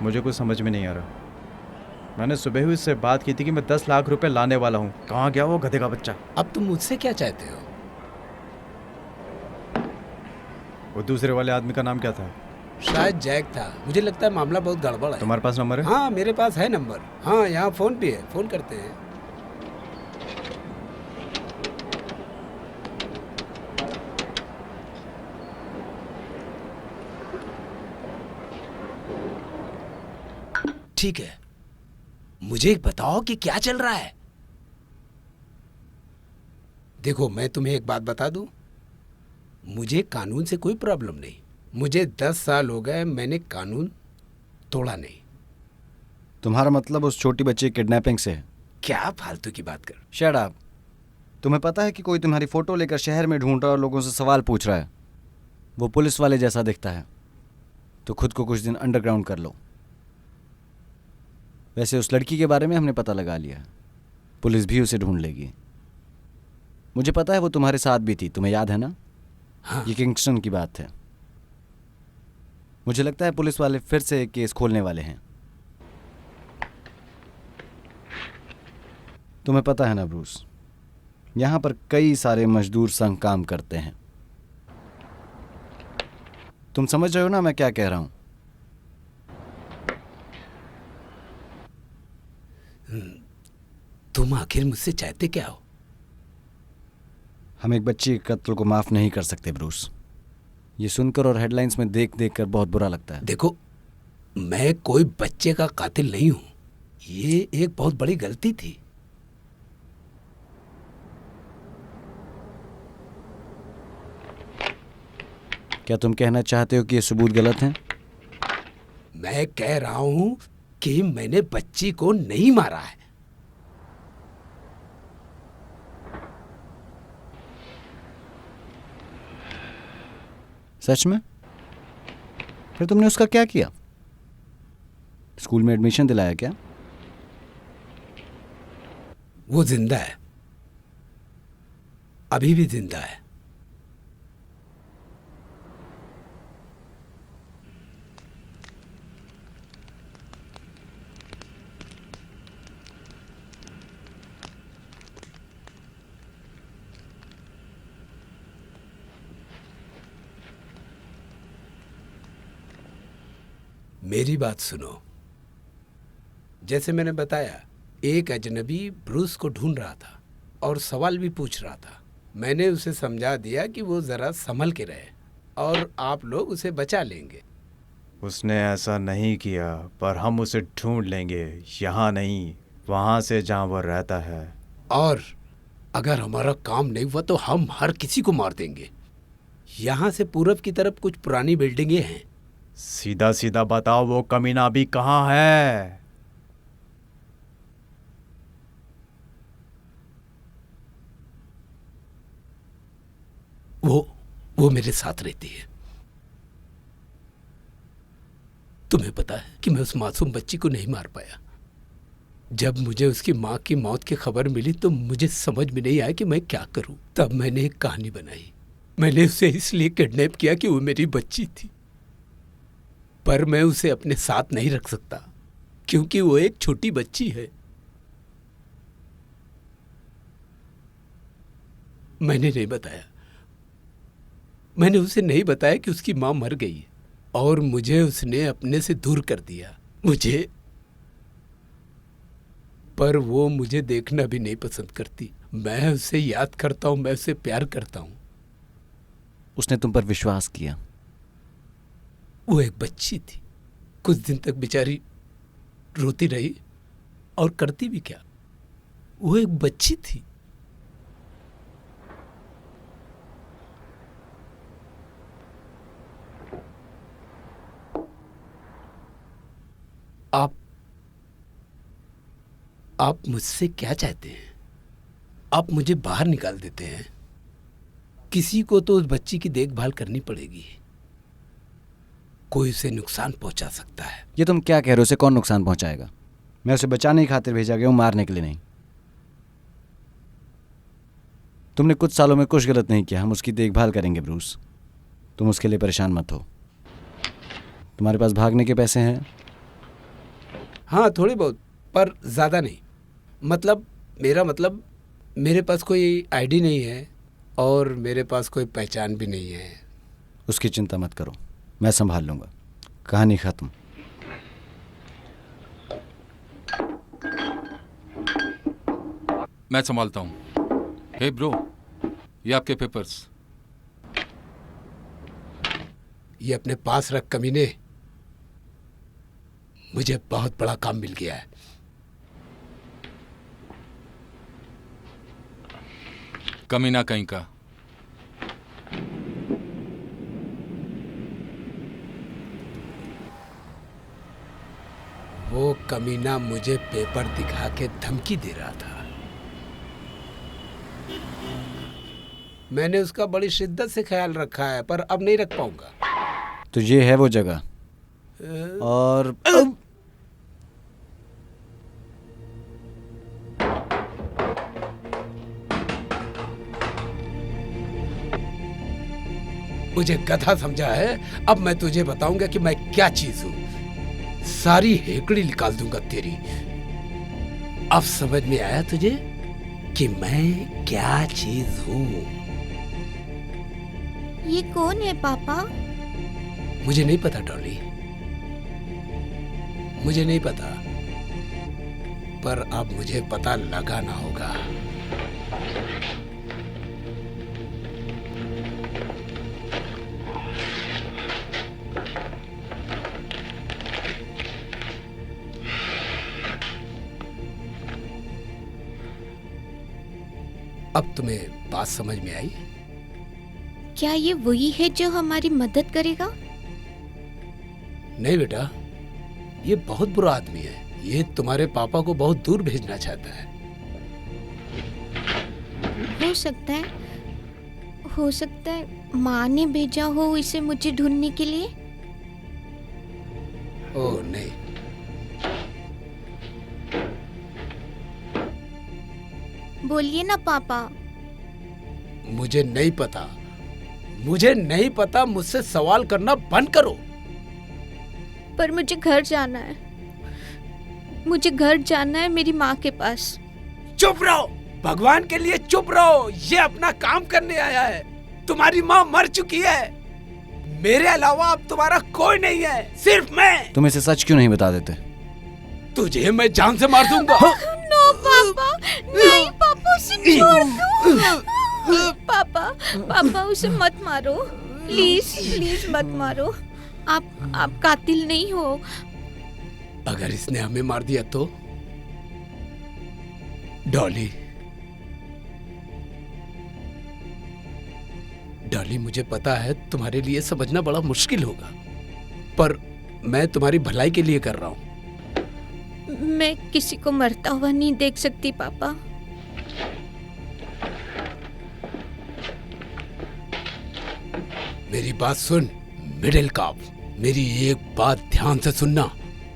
मुझे कुछ समझ में नहीं आ रहा। मैंने सुबह ही उससे बात की थी कि मैं 10 लाख रुपए लाने वाला हूँ। कहाँ गया वो गधे का बच्चा? अब तुम मुझसे क्या चाहते हो? वो दूसरे वाले आदमी का नाम क्या था? शायद जैक था। मुझे लगता है मामला बहुत गड़बड़ है। तुम्हारे पास नंबर है? हाँ, मेरे पास है नंबर। हाँ, यहाँ फोन भी है, फोन करते हैं। ठीक है, मुझे बताओ कि क्या चल रहा है। देखो, मैं तुम्हें एक बात बता दूं, मुझे कानून से कोई प्रॉब्लम नहीं। मुझे 10 साल हो गए, मैंने कानून तोड़ा नहीं। तुम्हारा मतलब उस छोटी बच्ची की किडनैपिंग से है? क्या फालतू की बात कर। Shut up. तुम्हें पता है कि कोई तुम्हारी फोटो लेकर शहर में ढूंढ रहा है और लोगों से सवाल पूछ रहा है। वो पुलिस वाले जैसा दिखता है, तो खुद को कुछ दिन अंडरग्राउंड कर लो। वैसे उस लड़की के बारे में हमने पता लगा लिया है, पुलिस भी उसे ढूंढ लेगी। मुझे पता है वो तुम्हारे साथ भी थी, तुम्हें याद है ना? हाँ। ये किंगस्टन की बात है। मुझे लगता है पुलिस वाले फिर से एक केस खोलने वाले हैं। तुम्हें पता है ना ब्रूस, यहाँ पर कई सारे मजदूर संघ काम करते हैं। तुम समझ रहे हो ना मैं क्या कह रहा हूं? तुम आखिर मुझसे चाहते क्या हो? हम एक बच्ची के कत्ल को माफ नहीं कर सकते ब्रूस। ये सुनकर और हेडलाइंस में देख देख कर बहुत बुरा लगता है। देखो, मैं कोई बच्चे का कातिल नहीं हूं। ये एक बहुत बड़ी गलती थी। क्या तुम कहना चाहते हो कि ये सबूत गलत हैं? मैं कह रहा हूं कि मैंने बच्ची को नहीं मारा है। सच में? फिर तुमने उसका क्या किया? स्कूल में एडमिशन दिलाया क्या? वो जिंदा है, अभी भी जिंदा है। मेरी बात सुनो। जैसे मैंने बताया, एक अजनबी ब्रूस को ढूंढ रहा था और सवाल भी पूछ रहा था। मैंने उसे समझा दिया कि वो जरा संभल के रहे और आप लोग उसे बचा लेंगे। उसने ऐसा नहीं किया, पर हम उसे ढूंढ लेंगे। यहाँ नहीं, वहाँ से जहाँ वो रहता है। और अगर हमारा काम नहीं हुआ तो हम हर किसी को मार देंगे। यहाँ से पूरब की तरफ कुछ पुरानी बिल्डिंगें हैं। सीधा सीधा बताओ, वो कमीना अभी कहाँ है? वो मेरे साथ रहती है। तुम्हें पता है कि मैं उस मासूम बच्ची को नहीं मार पाया। जब मुझे उसकी माँ की मौत की खबर मिली तो मुझे समझ में नहीं आया कि मैं क्या करूं। तब मैंने एक कहानी बनाई। मैंने उसे इसलिए किडनैप किया कि वो मेरी बच्ची थी, पर मैं उसे अपने साथ नहीं रख सकता क्योंकि वो एक छोटी बच्ची है। मैंने उसे नहीं बताया कि उसकी माँ मर गई है और मुझे उसने अपने से दूर कर दिया। पर वो मुझे देखना भी नहीं पसंद करती। मैं उसे याद करता हूँ, मैं उसे प्यार करता हूँ। उसने तुम पर विश्वास किया। वो एक बच्ची थी। कुछ दिन तक बेचारी रोती रही और करती भी क्या। वो एक बच्ची थी। आप मुझसे क्या चाहते हैं? आप मुझे बाहर निकाल देते हैं। किसी को तो उस बच्ची की देखभाल करनी पड़ेगी। कोई उसे नुकसान पहुंचा सकता है। ये तुम क्या कह रहे हो? उसे कौन नुकसान पहुंचाएगा? मैं उसे बचाने की खातिर भेजा गया हूं, मारने के लिए नहीं। तुमने कुछ सालों में कुछ गलत नहीं किया। हम उसकी देखभाल करेंगे ब्रूस, तुम उसके लिए परेशान मत हो। तुम्हारे पास भागने के पैसे हैं? हाँ, थोड़े बहुत, पर ज़्यादा नहीं। मेरा मतलब मेरे पास कोई आईडी नहीं है और मेरे पास कोई पहचान भी नहीं है। उसकी चिंता मत करो, मैं संभाल लूंगा। कहानी खत्म। मैं संभालता हूँ। हे ब्रो, ये आपके पेपर्स। ये अपने पास रख कमीने। मुझे बहुत बड़ा काम मिल गया है। कमीना कहीं का। वो कमीना मुझे पेपर दिखा के धमकी दे रहा था। मैंने उसका बड़ी शिद्दत से ख्याल रखा है, पर अब नहीं रख पाऊंगा। तो ये है वो जगह। और मुझे गधा समझा है। अब मैं तुझे बताऊंगा कि मैं क्या चीज हूं। सारी हेकड़ी निकाल दूंगा तेरी। अब समझ में आया तुझे? कि मैं क्या चीज हूँ। ये कौन है पापा? मुझे नहीं पता डॉली, मुझे नहीं पता, पर अब मुझे पता लगाना होगा। अब तुम्हें बात समझ में आई? क्या ये वही है जो हमारी मदद करेगा? नहीं बेटा, ये बहुत बुरा आदमी है। ये तुम्हारे पापा को बहुत दूर भेजना चाहता है। हो सकता है माँ ने भेजा हो इसे मुझे ढूंढने के लिए। ओह नहीं, बोलिए ना पापा। मुझे नहीं पता, मुझे नहीं पता। मुझसे सवाल करना बंद करो। पर मुझे घर जाना है, मुझे घर जाना है मेरी माँ के पास। चुप रहो, भगवान के लिए चुप रहो। ये अपना काम करने आया है। तुम्हारी माँ मर चुकी है, मेरे अलावा अब तुम्हारा कोई नहीं है, सिर्फ मैं। तुम इसे सच क्यों नहीं बता देते? तुझे मैं जान से मार दूंगा। नो पापा, नहीं पापा, उसे छोड़ दो। पापा उसे मत मारो, प्लीज प्लीज मत मारो। आप कातिल नहीं हो। अगर इसने हमें मार दिया तो? डॉली, डॉली, मुझे पता है तुम्हारे लिए समझना बड़ा मुश्किल होगा, पर मैं तुम्हारी भलाई के लिए कर रहा हूं। मैं किसी को मरता हुआ नहीं देख सकती पापा। मेरी बात सुन मिडिल कॉप, मेरी एक बात ध्यान से सुनना।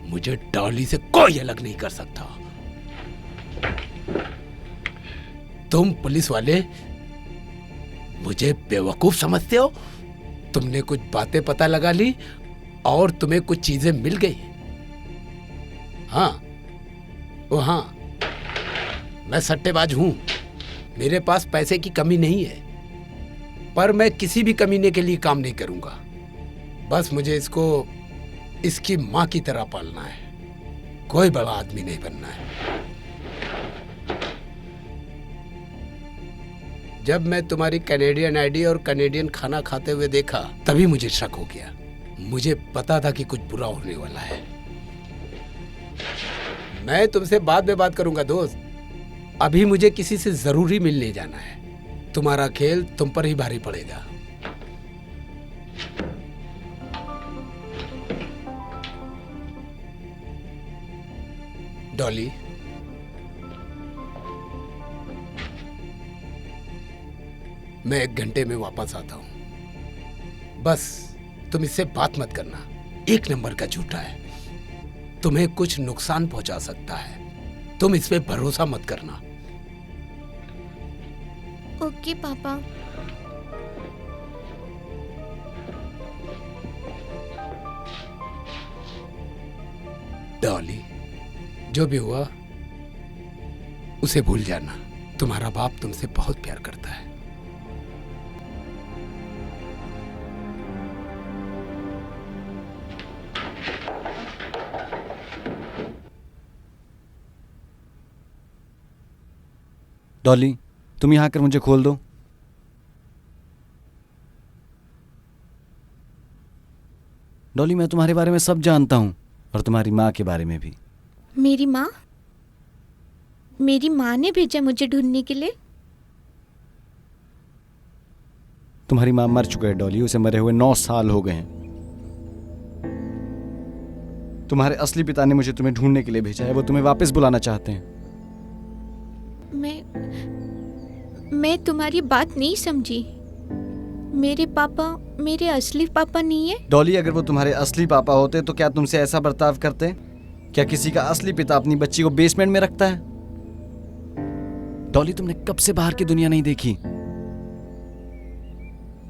मुझे डॉली से कोई अलग नहीं कर सकता। तुम पुलिस वाले मुझे बेवकूफ समझते हो। तुमने कुछ बातें पता लगा ली और तुम्हें कुछ चीजें मिल गई। हाँ, ओ हाँ, मैं सट्टेबाज हूं, मेरे पास पैसे की कमी नहीं है, पर मैं किसी भी कमीने के लिए काम नहीं करूंगा। बस मुझे इसको इसकी माँ की तरह पालना है, कोई बड़ा आदमी नहीं बनना है। जब मैं तुम्हारी कैनेडियन आईडी और कैनेडियन खाना खाते हुए देखा, तभी मुझे शक हो गया। मुझे पता था कि कुछ बुरा होने वाला है। मैं तुमसे बाद में बात करूंगा दोस्त, अभी मुझे किसी से जरूरी मिलने जाना है। तुम्हारा खेल तुम पर ही भारी पड़ेगा। डॉली, मैं 1 घंटे में वापस आता हूं। बस तुम इससे बात मत करना, 1 नंबर का झूठा है, तुम्हें कुछ नुकसान पहुंचा सकता है। तुम इस पे भरोसा मत करना। ओके पापा। डॉली, जो भी हुआ उसे भूल जाना। तुम्हारा बाप तुमसे बहुत प्यार करता है। डॉली, तुम यहाँ आकर मुझे खोल दो। डॉली, मैं तुम्हारे बारे में सब जानता हूँ और तुम्हारी माँ के बारे में भी। मेरी माँ? मेरी माँ ने भेजा मुझे ढूंढने के लिए? तुम्हारी माँ मर चुकी है डॉली, उसे मरे हुए 9 साल हो गए हैं। तुम्हारे असली पिता ने मुझे तुम्हें ढूंढने के लिए भेजा है, वो तुम्हें वापस बुलाना चाहते हैं। मैं तुम्हारी बात नहीं समझी। मेरे पापा मेरे असली पापा नहीं है। डॉली, अगर वो तुम्हारे असली पापा होते तो क्या तुमसे ऐसा बर्ताव करते? क्या किसी का असली पिता अपनी बच्ची को बेसमेंट में रखता है? डॉली, तुमने कब से बाहर की दुनिया नहीं देखी?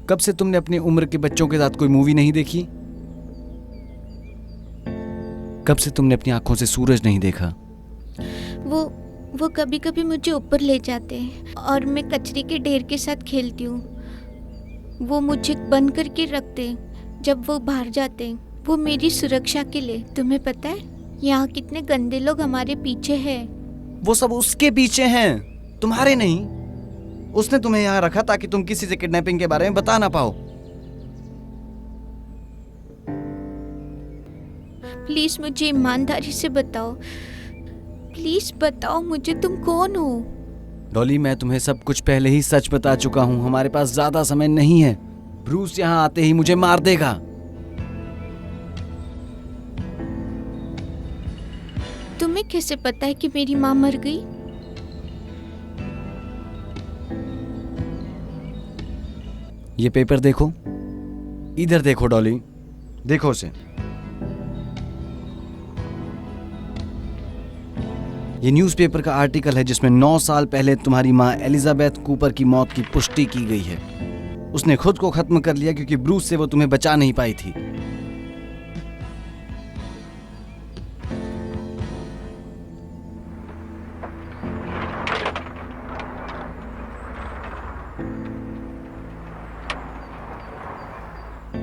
कब से तुमने अपनी उम्र के बच्चों के साथ कोई मूवी नहीं देखी? कब से तुमने अपनी आंखों से सूरज नहीं देखा? वो कभी कभी मुझे ऊपर ले जाते हैं और मैं कचरे के ढेर के साथ खेलती हूँ। वो मुझे बंद करके रखते हैं जब वो बाहर जाते हैं, वो मेरी सुरक्षा के लिए। तुम्हें पता है यहाँ कितने गंदे लोग हमारे पीछे हैं। वो सब उसके पीछे हैं, तुम्हारे नहीं। उसने तुम्हें यहाँ रखा ताकि तुम किसी से किडनैपिंग के बारे में बता ना पाओ। प्लीज मुझे ईमानदारी से बताओ, प्लीज बताओ मुझे तुम कौन हो। डॉली, मैं तुम्हें सब कुछ पहले ही सच बता चुका हूँ। हमारे पास ज्यादा समय नहीं है। ब्रूस यहाँ आते ही मुझे मार देगा। तुम्हें कैसे पता है कि मेरी माँ मर गई? ये पेपर देखो, इधर देखो डॉली, देखो उसे। ये न्यूज़पेपर का आर्टिकल है जिसमें 9 साल पहले तुम्हारी माँ एलिजाबेथ कूपर की मौत की पुष्टि की गई है। उसने खुद को खत्म कर लिया क्योंकि ब्रूस से वो तुम्हें बचा नहीं पाई थी।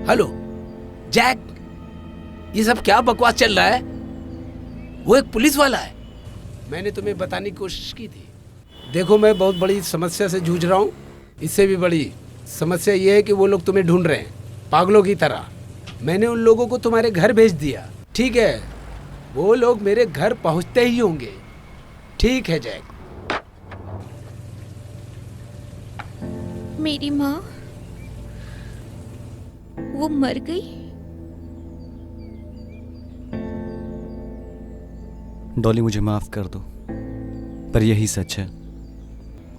हेलो जैक, ये सब क्या बकवास चल रहा है? वो एक पुलिस वाला है। मैंने तुम्हें बताने की कोशिश की थी। देखो, मैं बहुत बड़ी समस्या से जूझ रहा हूँ। इससे भी बड़ी समस्या ये है कि वो लोग तुम्हें ढूंढ रहे हैं पागलों की तरह। मैंने उन लोगों को तुम्हारे घर भेज दिया, ठीक है? वो लोग मेरे घर पहुँचते ही होंगे। ठीक है जैक। मेरी माँ वो मर गई? डॉली, मुझे माफ कर दो, पर यही सच है।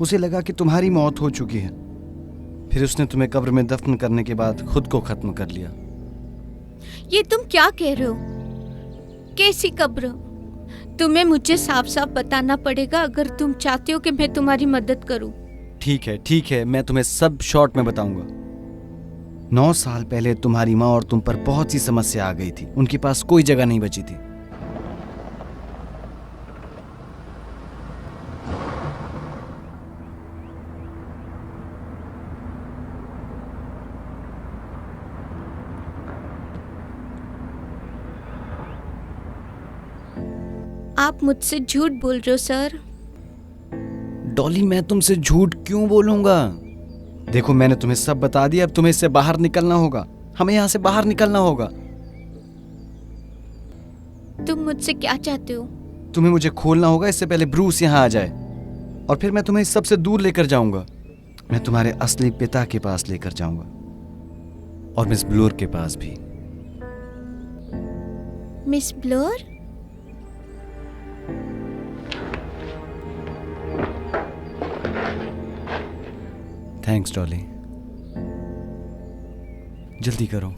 उसे लगा कि तुम्हारी मौत हो चुकी है, फिर उसने तुम्हें कब्र में दफन करने के बाद खुद को खत्म कर लिया। ये तुम क्या कह रहे हो? कैसी कब्र? तुम्हें मुझे साफ साफ बताना पड़ेगा अगर तुम चाहते हो कि मैं तुम्हारी मदद करूं। ठीक है, मैं तुम्हें सब शॉर्ट में बताऊंगा। 9 साल पहले तुम्हारी माँ और तुम पर बहुत सी समस्या आ गई थी। उनके पास कोई जगह नहीं बची थी। आप मुझसे झूठ बोल रहे हो सर। डॉली, मैं तुमसे झूठ क्यों बोलूंगा? देखो, मैंने तुम्हें सब बता दिया। अब तुम्हें इससे बाहर निकलना होगा। हमें यहाँ से बाहर निकलना होगा। तुम मुझसे क्या चाहते हो? तुम्हें मुझे खोलना होगा इससे पहले ब्रूस यहाँ आ जाए, और फिर मैं तुम्हें इस सबसे दूर लेकर जाऊंगा। मैं तुम्हारे असली पिता के पास लेकर जाऊंगा, और मिस ब्लोर के पास भी। मिस ब्लोर? थैंक्स डॉली, जल्दी करो।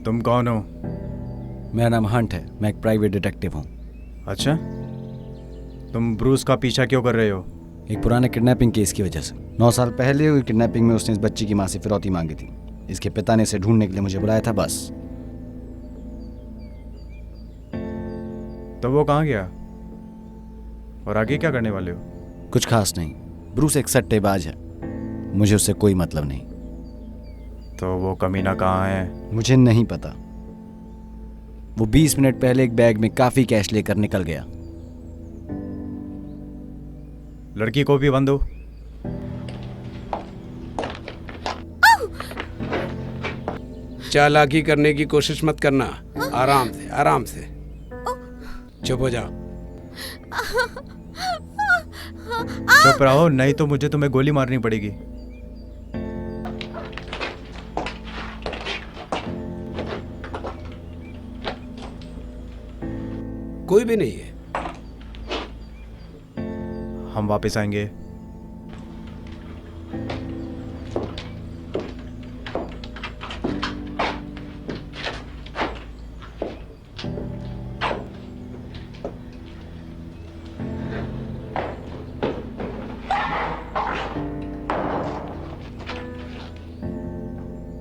तुम कौन हो? मेरा नाम हंट है, मैं एक प्राइवेट डिटेक्टिव हूँ। अच्छा, तुम ब्रूस का पीछा क्यों कर रहे हो? एक पुराने किडनैपिंग केस की वजह से। 9 साल पहले हुई किडनैपिंग में उसने इस बच्ची की माँ से फिरौती मांगी थी। इसके पिता ने इसे ढूंढने के लिए मुझे बुलाया था, बस। तो वो कहाँ गया और आगे क्या करने वाले हो? कुछ खास नहीं। ब्रूस एक सट्टेबाज है, मुझे उससे कोई मतलब नहीं। तो वो कमीना कहाँ है? मुझे नहीं पता। वो 20 मिनट पहले एक बैग में काफी कैश लेकर निकल गया। लड़की को भी बंद हो। चालाकी करने की कोशिश मत करना। आराम से, आराम से। चुप हो जाओ। चुप रहो, नहीं तो मुझे तुम्हें गोली मारनी पड़ेगी। कोई भी नहीं है। हम वापस आएंगे।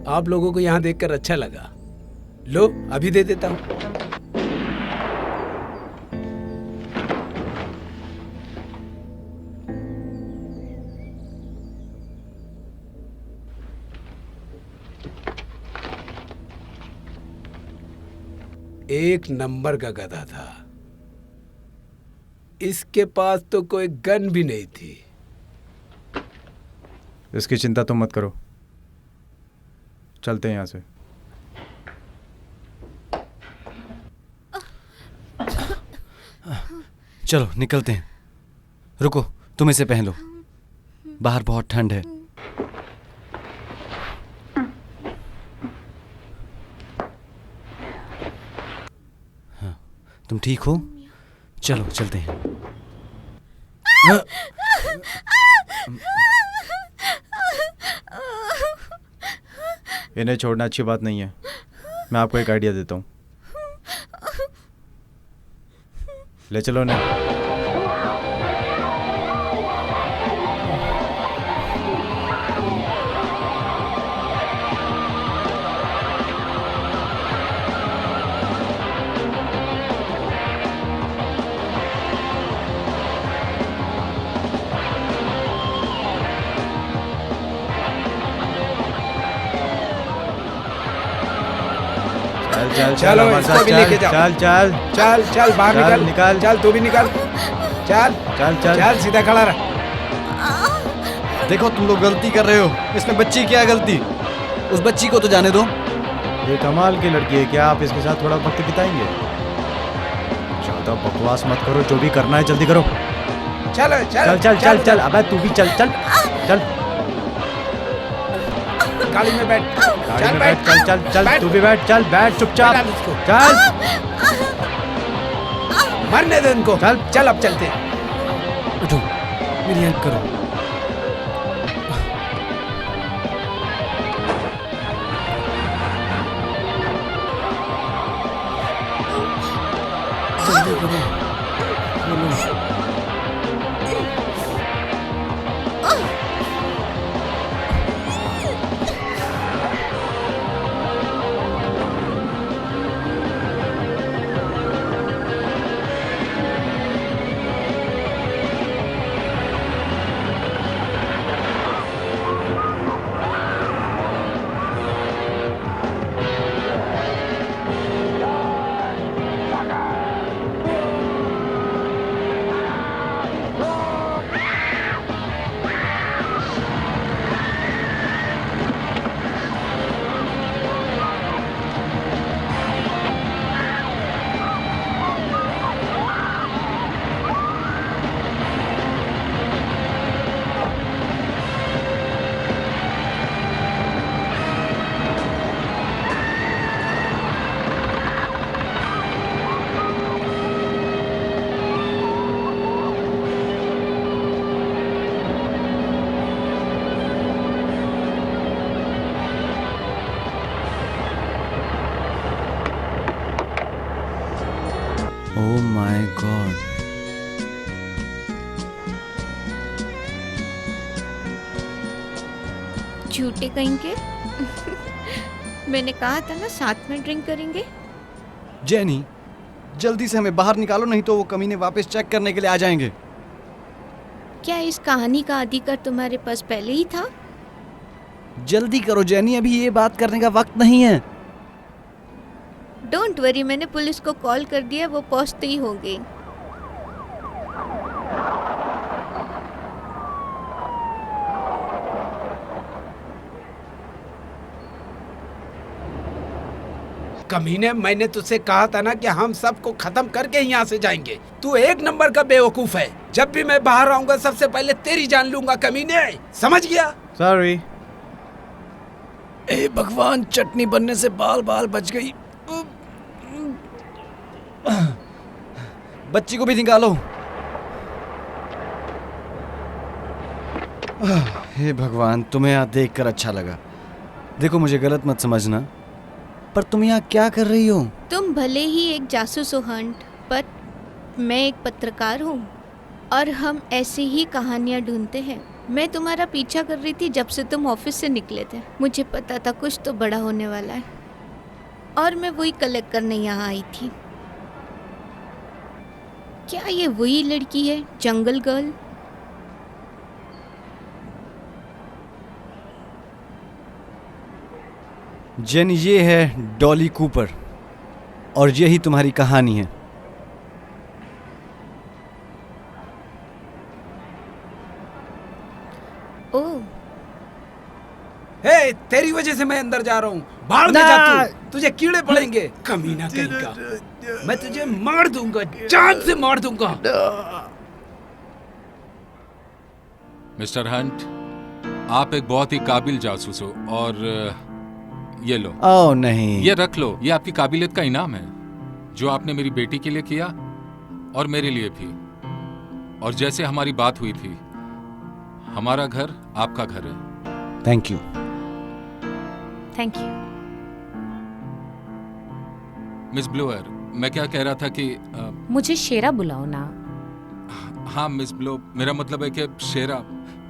आप लोगों को यहाँ देखकर अच्छा लगा। लो अभी दे देता हूँ। एक नंबर का गधा था। इसके पास तो कोई गन भी नहीं थी। इसकी चिंता तुम मत करो, चलते हैं यहाँ से। चलो निकलते हैं। रुको, तुम इसे पहन लो, बाहर बहुत ठंड है। हाँ, तुम ठीक हो? चलो चलते हैं। इन्हें छोड़ना अच्छी बात नहीं है। मैं आपको एक आइडिया देता हूँ। ले चलो ना। चल चलो, इसको भी लेके जाओ। चल चल चल चल बाहर चल, निकल निकल। चल तू भी निकल। चल चल चल चल सीधा खड़ा रह। देखो तुम लोग गलती कर रहे हो। इसमें बच्ची क्या गलती? उस बच्ची को तो जाने दो। ये कमाल की लड़की है, क्या आप इसके साथ थोड़ा वक्त बिताएंगे? ज्यादा बकवास मत करो, जो भी करना है जल्दी करो। चल चल चल चल चल, अबे तू भी चल चल चल। गाड़ी में बैठ। गाड़ी चल में बैठ। बैठ, चल चल चल, बैठ। तू भी बैठ, चल बैठ चुपचाप। बैठा इसको। चल मरने दे इनको। चल। चल अब चलते हैं। उठो, मेरी हेल्प करो। जल्दी करो। बोलो। Oh my God. झूठे कहीं के। मैंने कहा था ना साथ में ड्रिंक करेंगे। जेनी, जल्दी से हमें बाहर निकालो, नहीं तो वो कमीने वापस चेक करने के लिए आ जाएंगे। क्या इस कहानी का अधिकार तुम्हारे पास पहले ही था? जल्दी करो जेनी, अभी ये बात करने का वक्त नहीं है। डोंट वरी, मैंने पुलिस को कॉल कर दिया, वो पहुंचते ही होंगे। कमीने, मैंने तुझसे कहा था ना कि हम सबको खत्म करके ही यहाँ से जाएंगे। तू एक नंबर का बेवकूफ है। जब भी मैं बाहर आऊंगा सबसे पहले तेरी जान लूंगा कमीने, समझ गया? सॉरी। ए भगवान, चटनी बनने से बाल बाल बच गई। बच्ची को भी निकालो। हे भगवान, तुम्हें यहाँ देखकर अच्छा लगा। देखो, मुझे गलत मत समझना, पर तुम यहाँ क्या कर रही हो? तुम भले ही एक जासूस हो हंट, पर मैं एक पत्रकार हूँ और हम ऐसे ही कहानियाँ ढूंढते हैं। मैं तुम्हारा पीछा कर रही थी जब से तुम ऑफिस से निकले थे। मुझे पता था कुछ तो बड़ा होने वाला है, और मैं वही कलेक्ट करने यहाँ आई थी। क्या ये वही लड़की है, जंगल गर्ल? जेन, ये है डॉली कूपर और यही तुम्हारी कहानी है। ओह, हे, तेरी वजह से मैं अंदर जा रहा हूँ। बाहर में जा तू, तुझे कीड़े पड़ेंगे कमीना कहीं का। मैं तुझे मार दूंगा, जान से मार दूंगा। मिस्टर हंट, आप एक बहुत ही काबिल जासूस हो, और ये लो। ओह नहीं, ये रख लो, ये आपकी काबिलियत का इनाम है, जो आपने मेरी बेटी के लिए किया और मेरे लिए भी। और जैसे हमारी बात हुई थी, हमारा घर आपका घर है। Thank you. Thank you. Miss blower, मैं क्या कह रहा था कि मुझे शेरा बुलाओ ना। हाँ मिस ब्लो, मेरा मतलब है कि शेरा,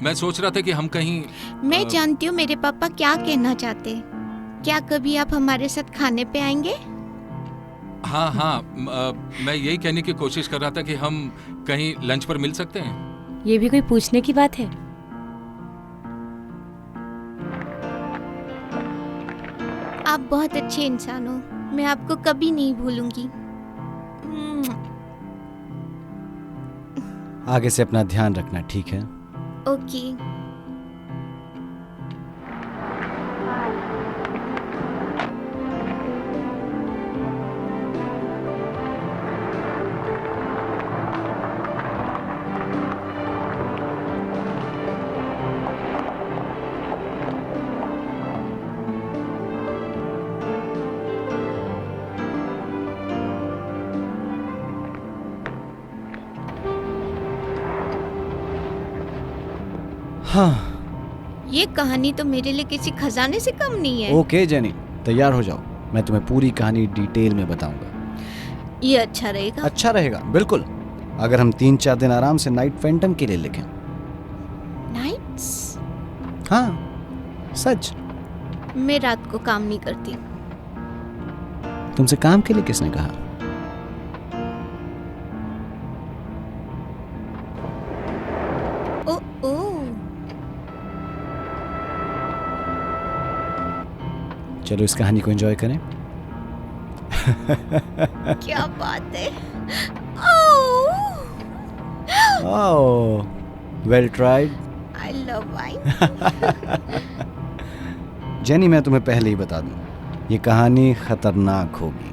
मैं सोच रहा था कि हम कहीं मैं जानती हूँ मेरे पापा क्या कहना चाहते हैं। क्या कभी आप हमारे साथ खाने पे आएंगे? हाँ हाँ, मैं यही कहने की कोशिश कर रहा था कि हम कहीं लंच पर मिल सकते हैं। ये भी कोई पूछने की बात है? आप बहुत अच्छे इंसान हो, मैं आपको कभी नहीं भूलूंगी। आगे से अपना ध्यान रखना, ठीक है? ओके। हाँ। ये कहानी तो मेरे लिए किसी खजाने से कम नहीं है। ओके जेनी, तैयार हो जाओ, मैं तुम्हें पूरी कहानी डिटेल में बताऊंगा। ये अच्छा रहेगा। अच्छा रहेगा, बिल्कुल। अगर हम 3-4 दिन आराम से नाइट फैंटम के लिए लिखें। नाइट्स? हाँ, सच। मैं रात को काम नहीं करती। तुमसे काम के लिए किसने कहा? ओ ओ, चलो इस कहानी को एंजॉय करें। क्या बात है। Oh, oh, well tried. I love wine. Jenny, मैं तुम्हें पहले ही बता दूं, ये कहानी खतरनाक होगी।